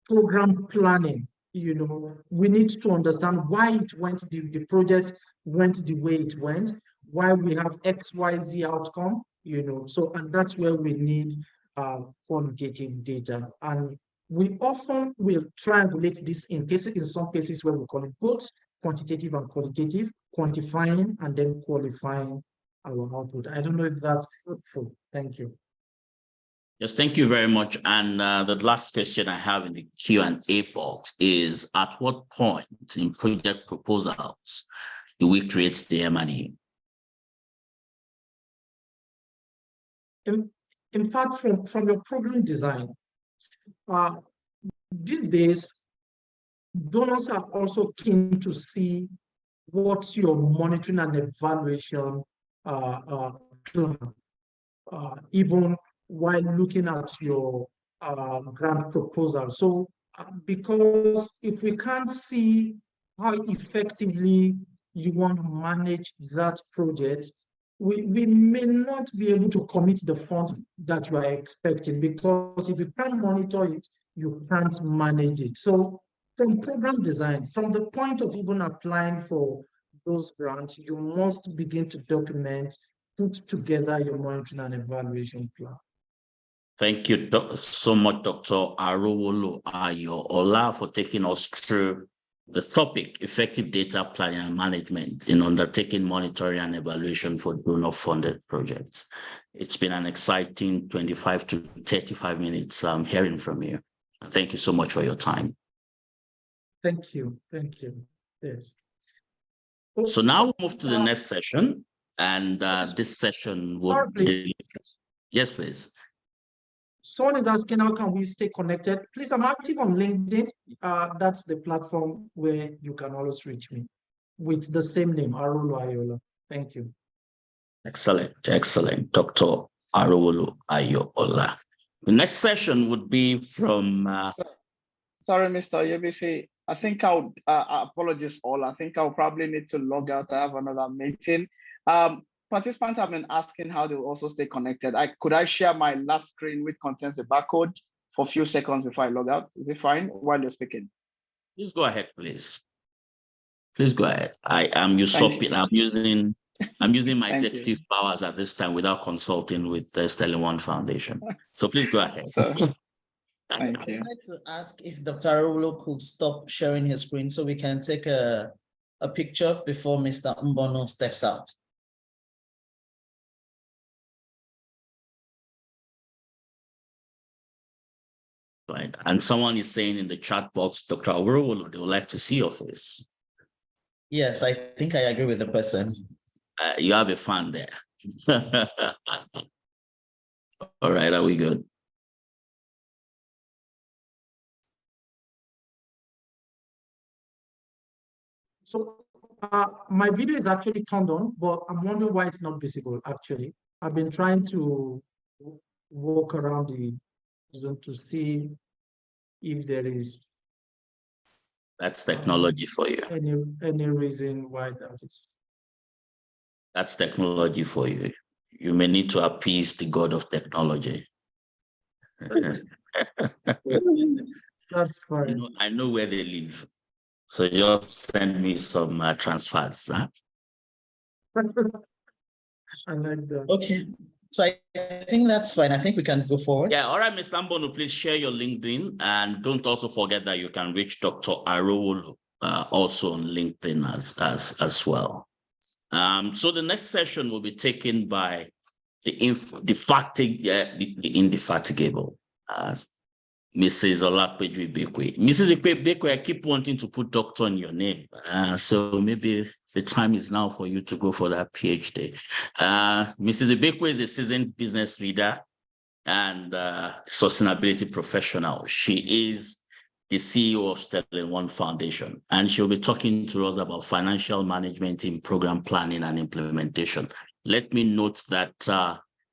program planning. You know, we need to understand why it went, the project went the way it went, why we have XYZ outcome, you know. So, and that's where we need qualitative data. And we often will triangulate this in some cases where we call it both quantitative and qualitative, quantifying and then qualifying our output. I don't know if that's fruitful. Thank you. Yes, thank you very much. And the last question I have in the Q&A box is, at what point in project proposals do we create the M&E? In fact, from your program design, these days, donors are also keen to see what's your monitoring and evaluation plan, even while looking at your grant proposal. So because if we can't see how effectively you want to manage that project, we may not be able to commit the fund that you are expecting, because if you can't monitor it, you can't manage it. So from program design, from the point of even applying for those grants, you must begin to document, put together your monitoring and evaluation plan. Thank you so much, Dr. Arowolo Ayoola, for taking us through the topic, effective data planning and management in undertaking monitoring and evaluation for donor-funded projects. It's been an exciting 25 to 35 minutes hearing from you. Thank you so much for your time. Thank you. Thank you. Yes. So now we move to the next session, and this session will be... Yes, please. Someone is asking, how can we stay connected? Please, I'm active on LinkedIn. That's the platform where you can always reach me with the same name, Arowolo Ayoola. Thank you. Excellent, excellent, Dr. Arowolo Ayoola. The next session would be from... Sorry, Mr. Oyebisi. I think I'll, apologies all. I think I'll probably need to log out. I have another meeting. Participants have been asking how to also stay connected. Could I share my last screen which contains a barcode for a few seconds before I log out? Is it fine while you're speaking? Please go ahead, please. Please go ahead. I am usurping. I'm using my executive powers at this time without consulting with the Sterling One Foundation. So please go ahead. Thank you. I'd like to ask if Dr. Arowolo could stop sharing his screen so we can take a picture before Mr. Mbonu steps out. Right. And someone is saying in the chat box, Dr. Arowolo, they would like to see your face. Yes, I think I agree with the person. You have a fan there. All right, are we good? So my video is actually turned on, but I'm wondering why it's not visible, actually. I've been trying to walk around the zone to see if there is... That's technology for you. Any reason why that is? That's technology for you. You may need to appease the god of technology. That's fine. I know where they live. So just send me some transfers. Huh? I like that. Okay. So I think that's fine. I think we can go forward. Yeah, all right, Mr. Mbonu, please share your LinkedIn, and don't also forget that you can reach Dr. Arowolo also on LinkedIn as well. So the next session will be taken by the indefatigable Mrs. Olapeju Ibekwe. Mrs. Ibekwe, I keep wanting to put doctor in your name. So maybe the time is now for you to go for that PhD. Mrs. Ibekwe is a seasoned business leader and sustainability professional. She is the CEO of Sterling One Foundation, and she'll be talking to us about financial management in program planning and implementation. Let me note that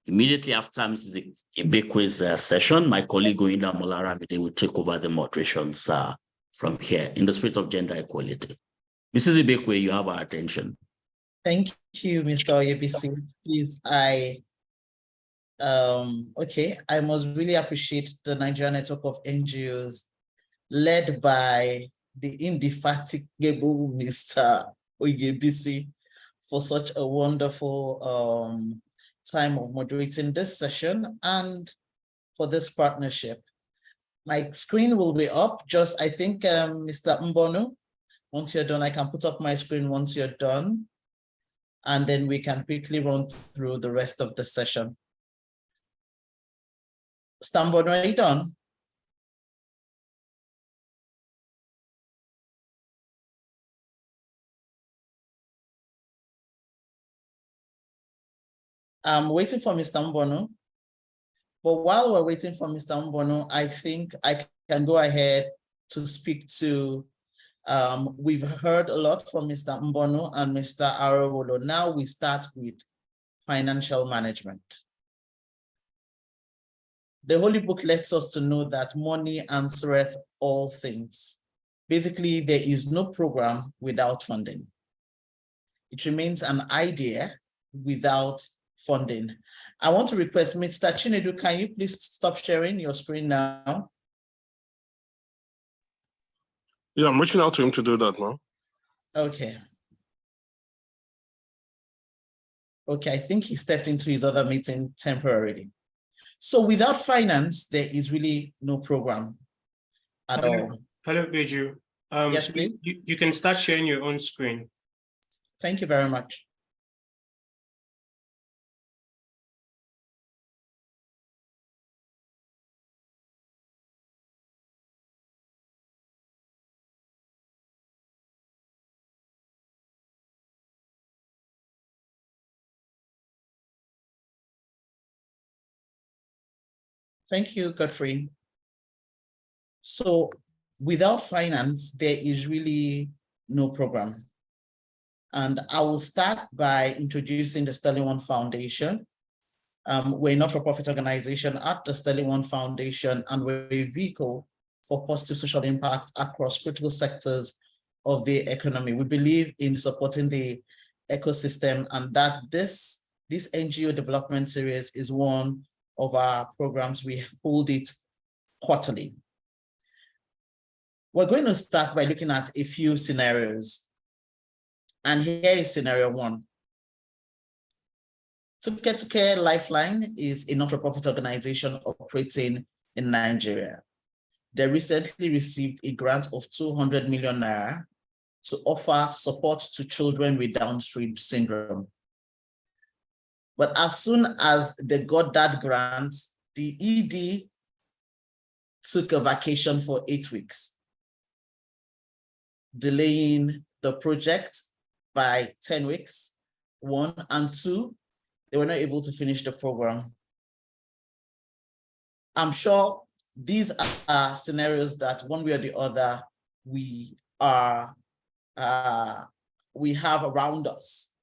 immediately after Mrs. Ibekwe's session, my colleague Oyinda Molaramide will take over the moderations from here in the spirit of gender equality. Mrs. Ibekwe, you have our attention. Thank you, Mr. Oyebisi. Please, I must really appreciate the Nigerian network of NGOs led by the indefatigable Mr. Oyebisi for such a wonderful time of moderating this session and for this partnership. My screen will be up. Just, I think, Mr. Mbonu, once you're done, I can put up my screen once you're done, and then we can quickly run through the rest of the session. Mr. Mbonu, are you done? I'm waiting for Mr. Mbonu. But while we're waiting for Mr. Mbonu, I think I can go ahead to speak to, we've heard a lot from Mr. Mbonu and Mr. Arowolo. Now we start with financial management. The Holy Book lets us to know that money answereth all things. Basically, there is no program without funding. It remains an idea without funding. I want to request Mr. Chinedu, can you please stop sharing your screen now? Yeah, I'm reaching out to him to do that now. Okay. Okay, I think he stepped into his other meeting temporarily. So without finance, there is really no program at all. Hello, Beju. Yes, so please. you can start sharing your own screen. Thank you very much. Thank you, Godfrey. So without finance, there is really no program. And I will start by introducing the Sterling One Foundation. We're a not-for-profit organization at the Sterling One Foundation, and we're a vehicle for positive social impact across critical sectors of the economy. We believe in supporting the ecosystem, and that this NGO development series is one of our programs. We hold it quarterly. We're going to start by looking at a few scenarios. And here is scenario one. To Lifeline is a not-for-profit organization operating in Nigeria. They recently received a grant of 200 million naira to offer support to children with Down syndrome. But as soon as they got that grant, the ED took a vacation for 8 weeks, delaying the project by 10 weeks, 1, and 2, they were not able to finish the program. I'm sure these are scenarios that one way or the other we have around us.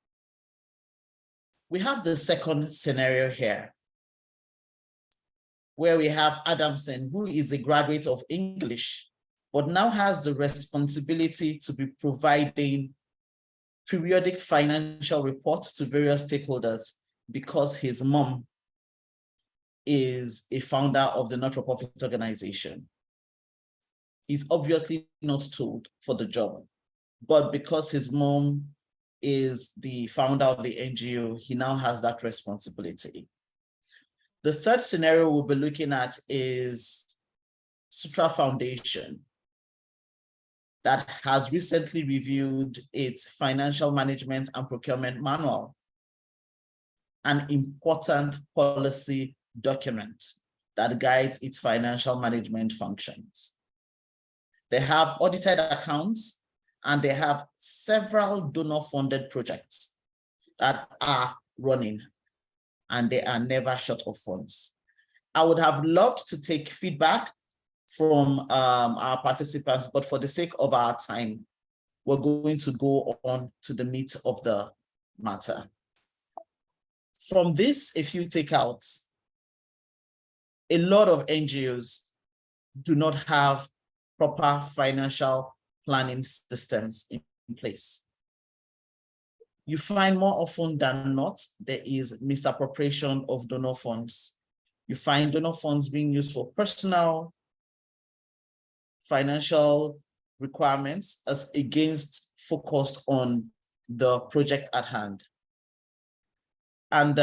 We have the second scenario here, where we have Adamson, who is a graduate of English, but now has the responsibility to be providing periodic financial reports to various stakeholders because his mom is a founder of the not-for-profit organization. He's obviously not told for the job, but because his mom is the founder of the NGO, he now has that responsibility. The third scenario we'll be looking at is Sutra Foundation that has recently reviewed its financial management and procurement manual, an important policy document that guides its financial management functions. They have audited accounts and they have several donor-funded projects that are running and they are never short of funds. I would have loved to take feedback from our participants, but for the sake of our time, we're going to go on to the meat of the matter. From this, a few takeouts. A lot of NGOs do not have proper financial planning systems in place. You find more often than not, there is misappropriation of donor funds. You find donor funds being used for personal financial requirements as against focused on the project at hand. And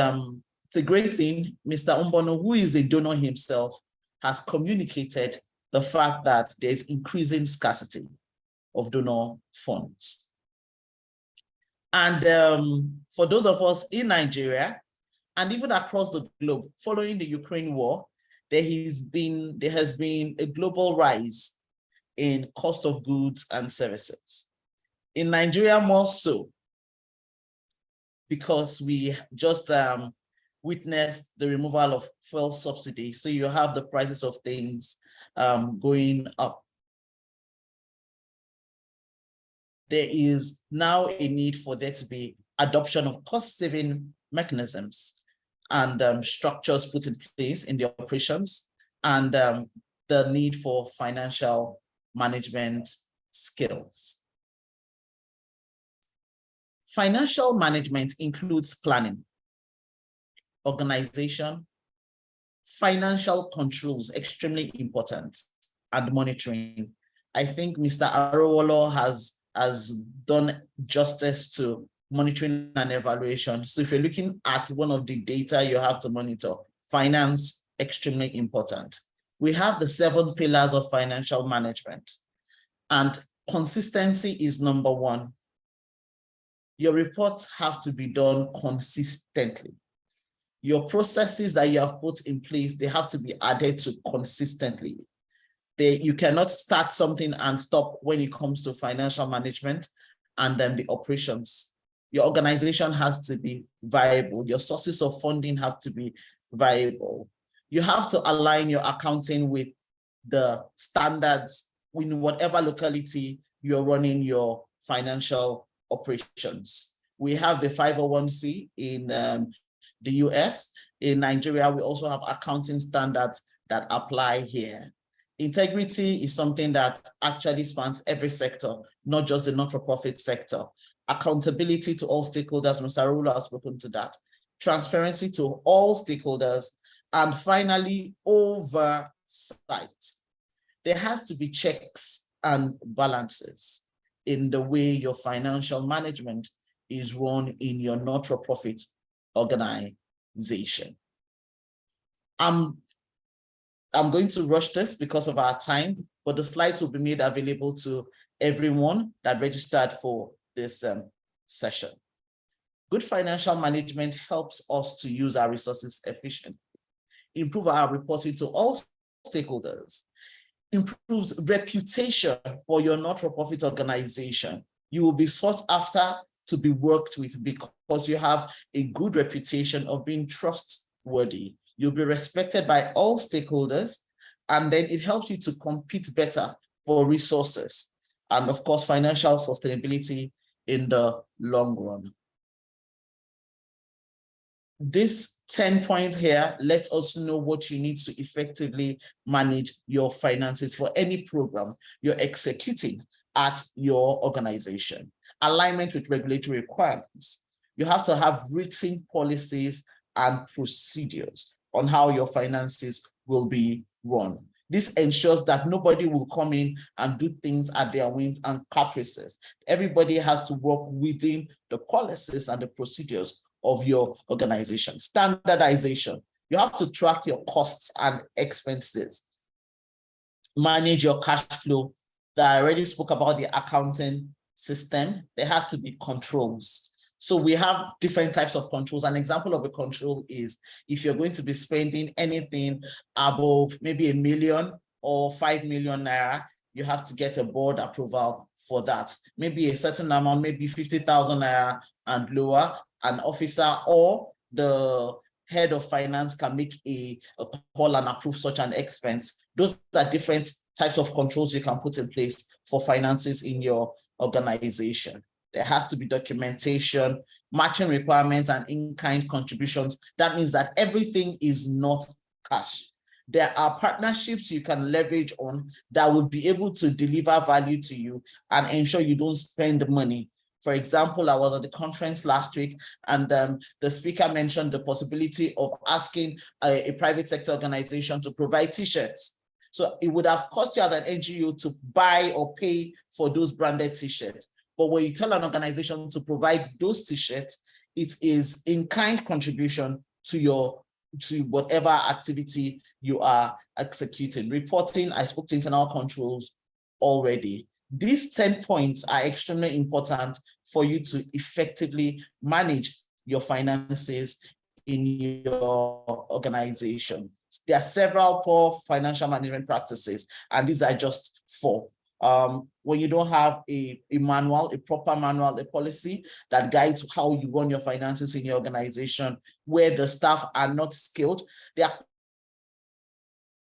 it's a great thing. Mr. Mbonu, who is a donor himself, has communicated the fact that there's increasing scarcity of donor funds. And for those of us in Nigeria, and even across the globe, following the Ukraine war, there has been a global rise in cost of goods and services. In Nigeria, more so, because we just witnessed the removal of fuel subsidy. So you have the prices of things going up. There is now a need for there to be adoption of cost-saving mechanisms and structures put in place in the operations and the need for financial management skills. Financial management includes planning, organization, financial controls, extremely important, and monitoring. I think Mr. Arowolo has done justice to monitoring and evaluation. So if you're looking at one of the data you have to monitor, finance, extremely important. We have the 7 pillars of financial management, and consistency is number 1. Your reports have to be done consistently. Your processes that you have put in place, they have to be added to consistently. You cannot start something and stop when it comes to financial management and then the operations. Your organization has to be viable. Your sources of funding have to be viable. You have to align your accounting with the standards in whatever locality you're running your financial operations. We have the 501c in the US. In Nigeria, we also have accounting standards that apply here. Integrity is something that actually spans every sector, not just the not-for-profit sector. Accountability to all stakeholders, Mr. Arowolo has spoken to that. Transparency to all stakeholders. And finally, oversight. There has to be checks and balances in the way your financial management is run in your not-for-profit organization. I'm going to rush this because of our time, but the slides will be made available to everyone that registered for this session. Good financial management helps us to use our resources efficiently, improve our reporting to all stakeholders, improves reputation for your not-for-profit organization. You will be sought after to be worked with because you have a good reputation of being trustworthy. You'll be respected by all stakeholders, and then it helps you to compete better for resources. And of course, financial sustainability in the long run. This 10 points here lets us know what you need to effectively manage your finances for any program you're executing at your organization. Alignment with regulatory requirements. You have to have written policies and procedures on how your finances will be run. This ensures that nobody will come in and do things at their whim and caprices. Everybody has to work within the policies and the procedures of your organization. Standardization. You have to track your costs and expenses. Manage your cash flow. I already spoke about the accounting system. There has to be controls. So we have different types of controls. An example of a control is if you're going to be spending anything above maybe 1 million or 5 million naira, you have to get a board approval for that. Maybe a certain amount, maybe 50,000 naira and lower, an officer or the head of finance can make a call and approve such an expense. Those are different types of controls you can put in place for finances in your organization. There has to be documentation, matching requirements, and in-kind contributions. That means that everything is not cash. There are partnerships you can leverage on that will be able to deliver value to you and ensure you don't spend money. For example, I was at the conference last week, and the speaker mentioned the possibility of asking a private sector organization to provide t-shirts. So it would have cost you as an NGO to buy or pay for those branded t-shirts. But when you tell an organization to provide those t-shirts, it is in-kind contribution to whatever activity you are executing. Reporting, I spoke to internal controls already. These 10 points are extremely important for you to effectively manage your finances in your organization. There are several core financial management practices, and these are just 4. When you don't have a manual, a proper manual, a policy that guides how you run your finances in your organization, where the staff are not skilled, there are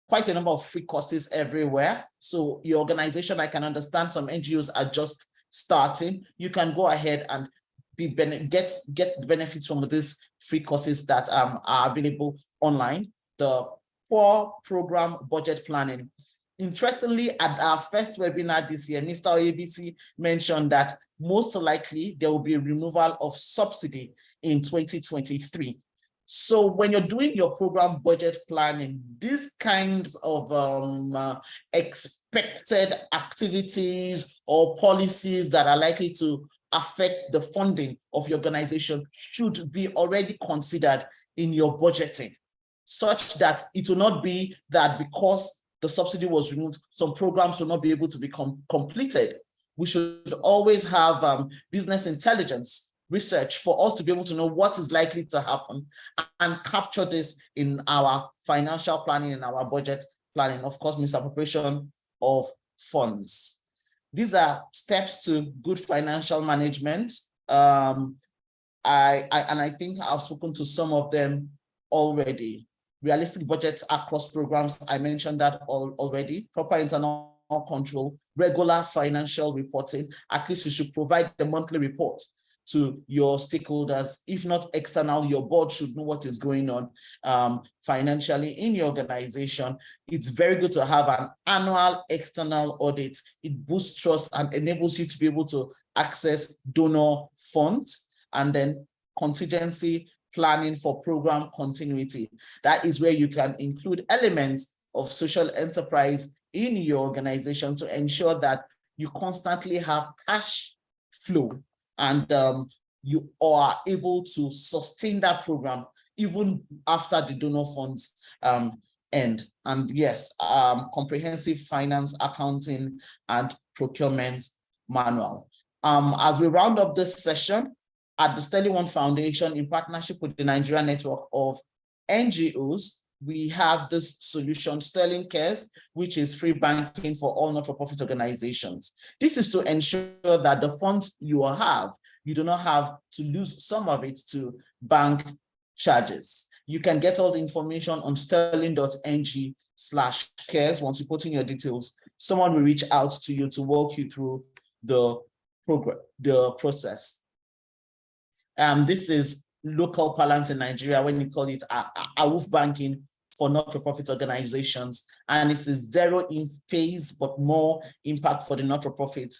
quite a number of free courses everywhere. So your organization, I can understand some NGOs are just starting. You can go ahead and get the benefits from these free courses that are available online. The poor program budget planning. Interestingly, at our first webinar this year, Mr. Oyebisi mentioned that most likely there will be a removal of subsidy in 2023. So when you're doing your program budget planning, these kinds of expected activities or policies that are likely to affect the funding of your organization should be already considered in your budgeting, such that it will not be that because the subsidy was removed, some programs will not be able to be completed. We should always have business intelligence research for us to be able to know what is likely to happen and capture this in our financial planning and our budget planning, of course, misappropriation of funds. These are steps to good financial management. I think I've spoken to some of them already. Realistic budgets across programs, I mentioned that already. Proper internal control, regular financial reporting. At least you should provide the monthly report to your stakeholders. If not external, your board should know what is going on financially in your organization. It's very good to have an annual external audit. It boosts trust and enables you to be able to access donor funds, and then contingency planning for program continuity. That is where you can include elements of social enterprise in your organization to ensure that you constantly have cash flow and you are able to sustain that program even after the donor funds end. And yes, comprehensive finance, accounting, and procurement manual. As we round up this session, at the Sterling One Foundation, in partnership with the Nigerian network of NGOs, we have this solution, Sterling Cares, which is free banking for all not-for-profit organizations. This is to ensure that the funds you have, you do not have to lose some of it to bank charges. You can get all the information on sterling.ng/cares. Once you put in your details, someone will reach out to you to walk you through the process. This is local parlance in Nigeria when you call it AWUF banking for not-for-profit organizations, and this is zero in phase but more impact for the not-for-profit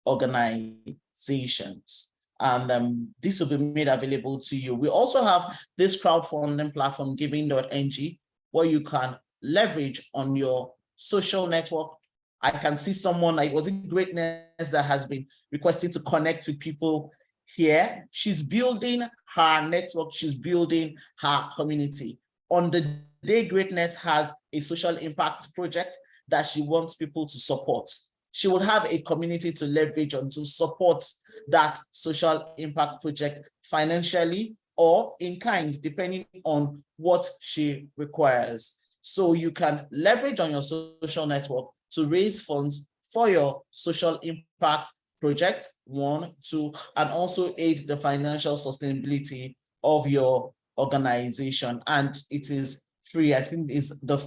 organizations. And this will be made available to you. We also have this crowdfunding platform, Giving.ng, where you can leverage on your social network. I can see someone like, was it Greatness, that has been requesting to connect with people here. She's building her network, she's building her community. On the day Greatness has a social impact project that she wants people to support, she will have a community to leverage on to support that social impact project financially or in kind, depending on what she requires. So you can leverage on your social network to raise funds for your social impact project, 1, 2, and also aid the financial sustainability of your organization. And it is free. I think it's the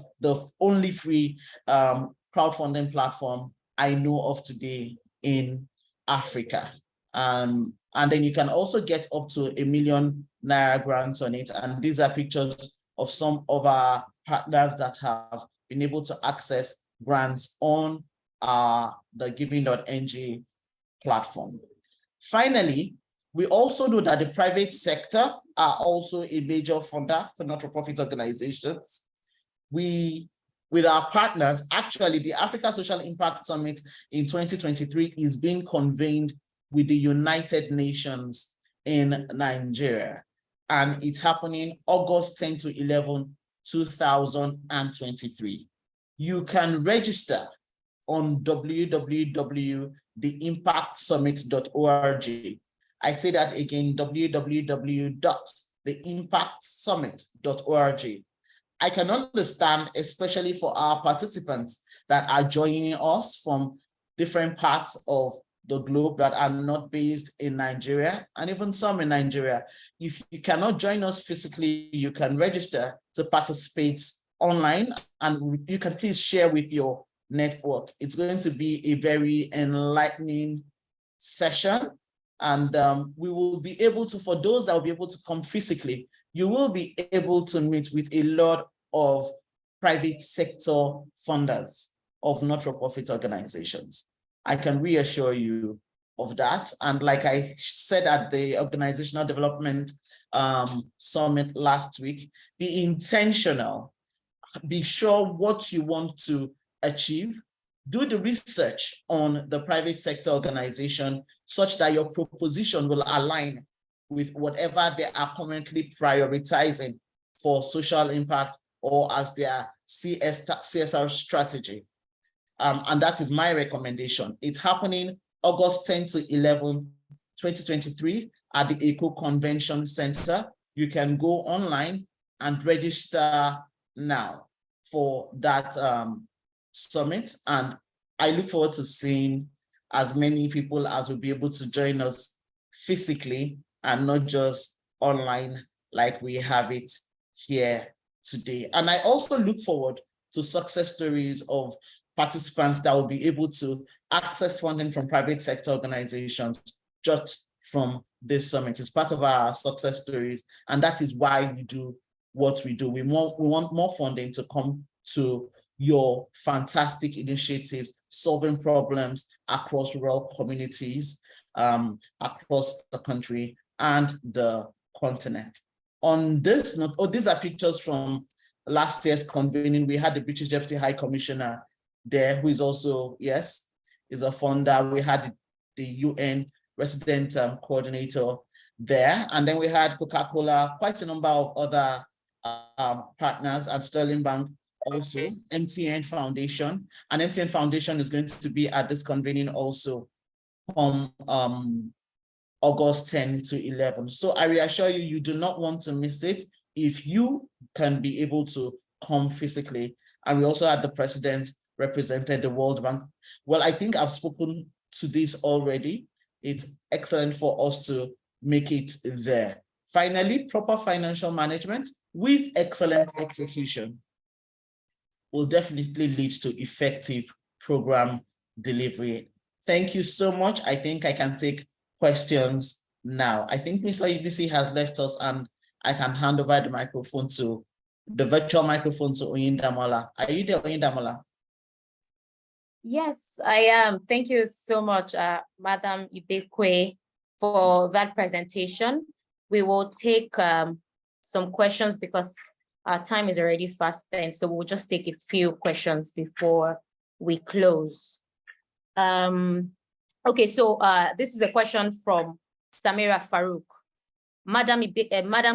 only free crowdfunding platform I know of today in Africa. And then you can also get up to ₦1 million grants on it. And these are pictures of some of our partners that have been able to access grants on the Giving.ng platform. Finally, we also know that the private sector are also a major funder for not-for-profit organizations. With our partners, actually, the Africa Social Impact Summit in 2023 is being convened with the United Nations in Nigeria, and it's happening August 10 to 11, 2023. You can register on www.theimpactsummit.org. I say that again, www.theimpactsummit.org. I can understand, especially for our participants that are joining us from different parts of the globe that are not based in Nigeria, and even some in Nigeria. If you cannot join us physically, you can register to participate online, and you can please share with your network. It's going to be a very enlightening session, and we will be able to, for those that will be able to come physically, you will be able to meet with a lot of private sector funders of not-for-profit organizations. I can reassure you of that. And like I said at the Organizational Development Summit last week, be intentional, be sure what you want to achieve, do the research on the private sector organization such that your proposition will align with whatever they are currently prioritizing for social impact or as their CSR strategy. And that is my recommendation. It's happening August 10 to 11, 2023 at the ECO Convention Center. You can go online and register now for that summit. And I look forward to seeing as many people as will be able to join us physically and not just online like we have it here today. And I also look forward to success stories of participants that will be able to access funding from private sector organizations just from this summit. It's part of our success stories, and that is why we do what we do. We want more funding to come to your fantastic initiatives, solving problems across rural communities, across the country and the continent. On this note, these are pictures from last year's convening. We had the British Deputy High Commissioner there, who is also, yes, is a funder. We had the UN resident coordinator there. And then we had Coca-Cola, quite a number of other partners, and Sterling Bank also, MTN Foundation. And MTN Foundation is going to be at this convening also from August 10 to 11. So I reassure you, you do not want to miss it if you can be able to come physically. And we also had the president represented the World Bank. Well, I think I've spoken to this already. It's excellent for us to make it there. Finally, proper financial management with excellent execution will definitely lead to effective program delivery. Thank you so much. I think I can take questions now. I think Ms. Oyebisi has left us, and I can hand over the microphone to the virtual microphone to Oyindamola. Are you there, Oyindamola? Yes, I am. Thank you so much, Madam Ibekwe, for that presentation. We will take some questions because our time is already fast spent, so we'll just take a few questions before we close. Okay, so this is a question from Samira Farouk. Madam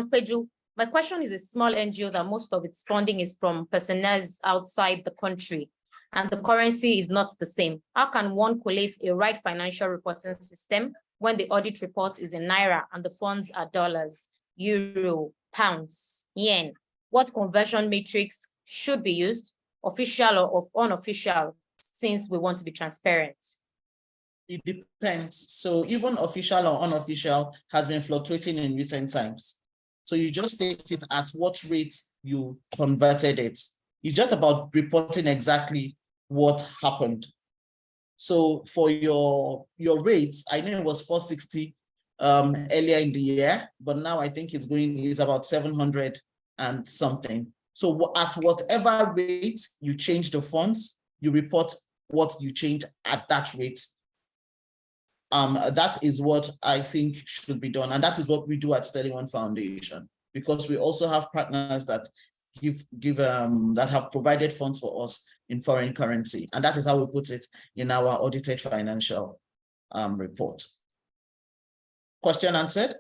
Peju, my question is a small NGO that most of its funding is from personnel outside the country, and the currency is not the same. How can one collate a right financial reporting system when the audit report is in Naira and the funds are dollars, euro, pounds, yen? What conversion matrix should be used, official or unofficial, since we want to be transparent? It depends. So even official or unofficial has been fluctuating in recent times. So you just take it at what rate you converted it. It's just about reporting exactly what happened. So for your rates, I know it was 460 earlier in the year, but now I think it's about 700 and something. So at whatever rate you change the funds, you report what you change at that rate. That is what I think should be done. And that is what we do at Sterling One Foundation, because we also have partners that that have provided funds for us in foreign currency. And that is how we put it in our audited financial report. Question answered?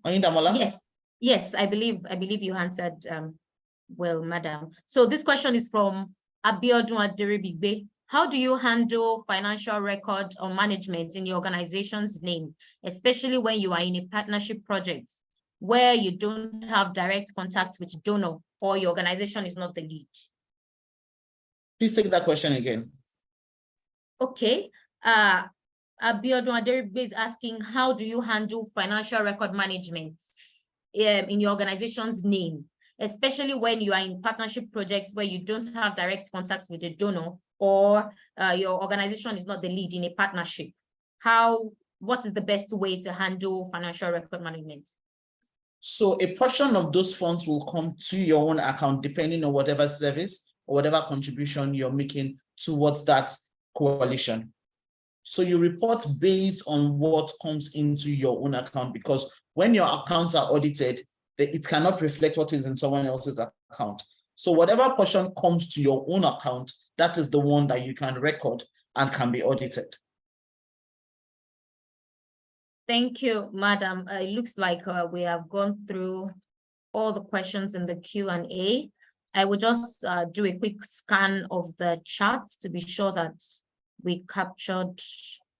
Oyindamola? Yes, I believe you answered well, madam. So this question is from Abiodun Aderibigbe. How do you handle financial record or management in the organization's name, especially when you are in a partnership project where you don't have direct contact with donor or your organization is not the lead? Please take that question again. Okay. Abiodun Aderibigbe is asking, how do you handle financial record management in your organization's name, especially when you are in partnership projects where you don't have direct contact with the donor or your organization is not the lead in a partnership? What is the best way to handle financial record management? So a portion of those funds will come to your own account, depending on whatever service or whatever contribution you're making towards that coalition. So you report based on what comes into your own account, because when your accounts are audited, it cannot reflect what is in someone else's account. So whatever portion comes to your own account, that is the one that you can record and can be audited. Thank you, Madam. It looks like we have gone through all the questions in the Q&A. I will just do a quick scan of the chat to be sure that we captured.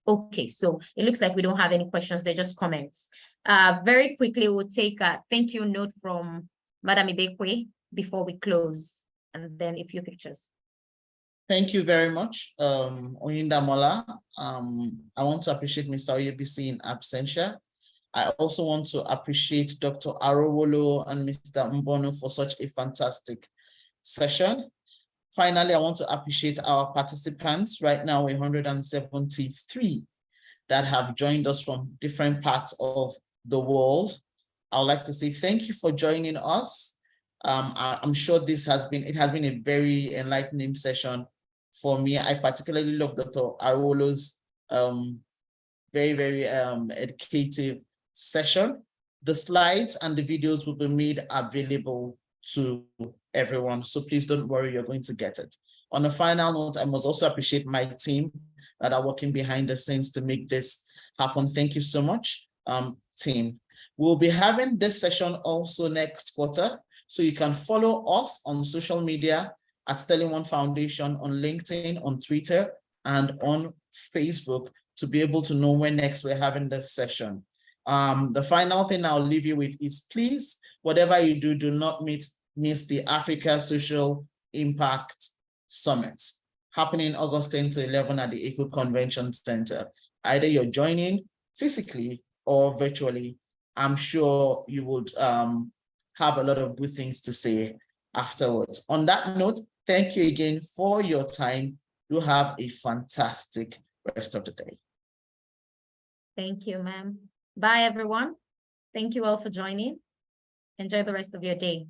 Okay, so it looks like we don't have any questions, they're just comments. Very quickly, we'll take a thank you note from Madam Ibekwe before we close, and then a few pictures. Thank you very much, Oyindamola. I want to appreciate Mr. Oyebisi in absentia. I also want to appreciate Dr. Arowolo and Mr. Mbonu for such a fantastic session. Finally, I want to appreciate our participants. Right now, 173 that have joined us from different parts of the world. I would like to say thank you for joining us. I'm sure it has been a very enlightening session for me. I particularly love Dr. Arowolo's very, very educative session. The slides and the videos will be made available to everyone. So please don't worry, you're going to get it. On a final note, I must also appreciate my team that are working behind the scenes to make this happen. Thank you so much, team. We'll be having this session also next quarter. So you can follow us on social media at Sterling One Foundation on LinkedIn, on Twitter, and on Facebook to be able to know when next we're having this session. The final thing I'll leave you with is, please, whatever you do, do not miss the Africa Social Impact Summit happening August 10 to 11 at the ECO Convention Center. Either you're joining physically or virtually. I'm sure you would have a lot of good things to say afterwards. On that note, thank you again for your time. You have a fantastic rest of the day. Thank you, ma'am. Bye, everyone. Thank you all for joining. Enjoy the rest of your day.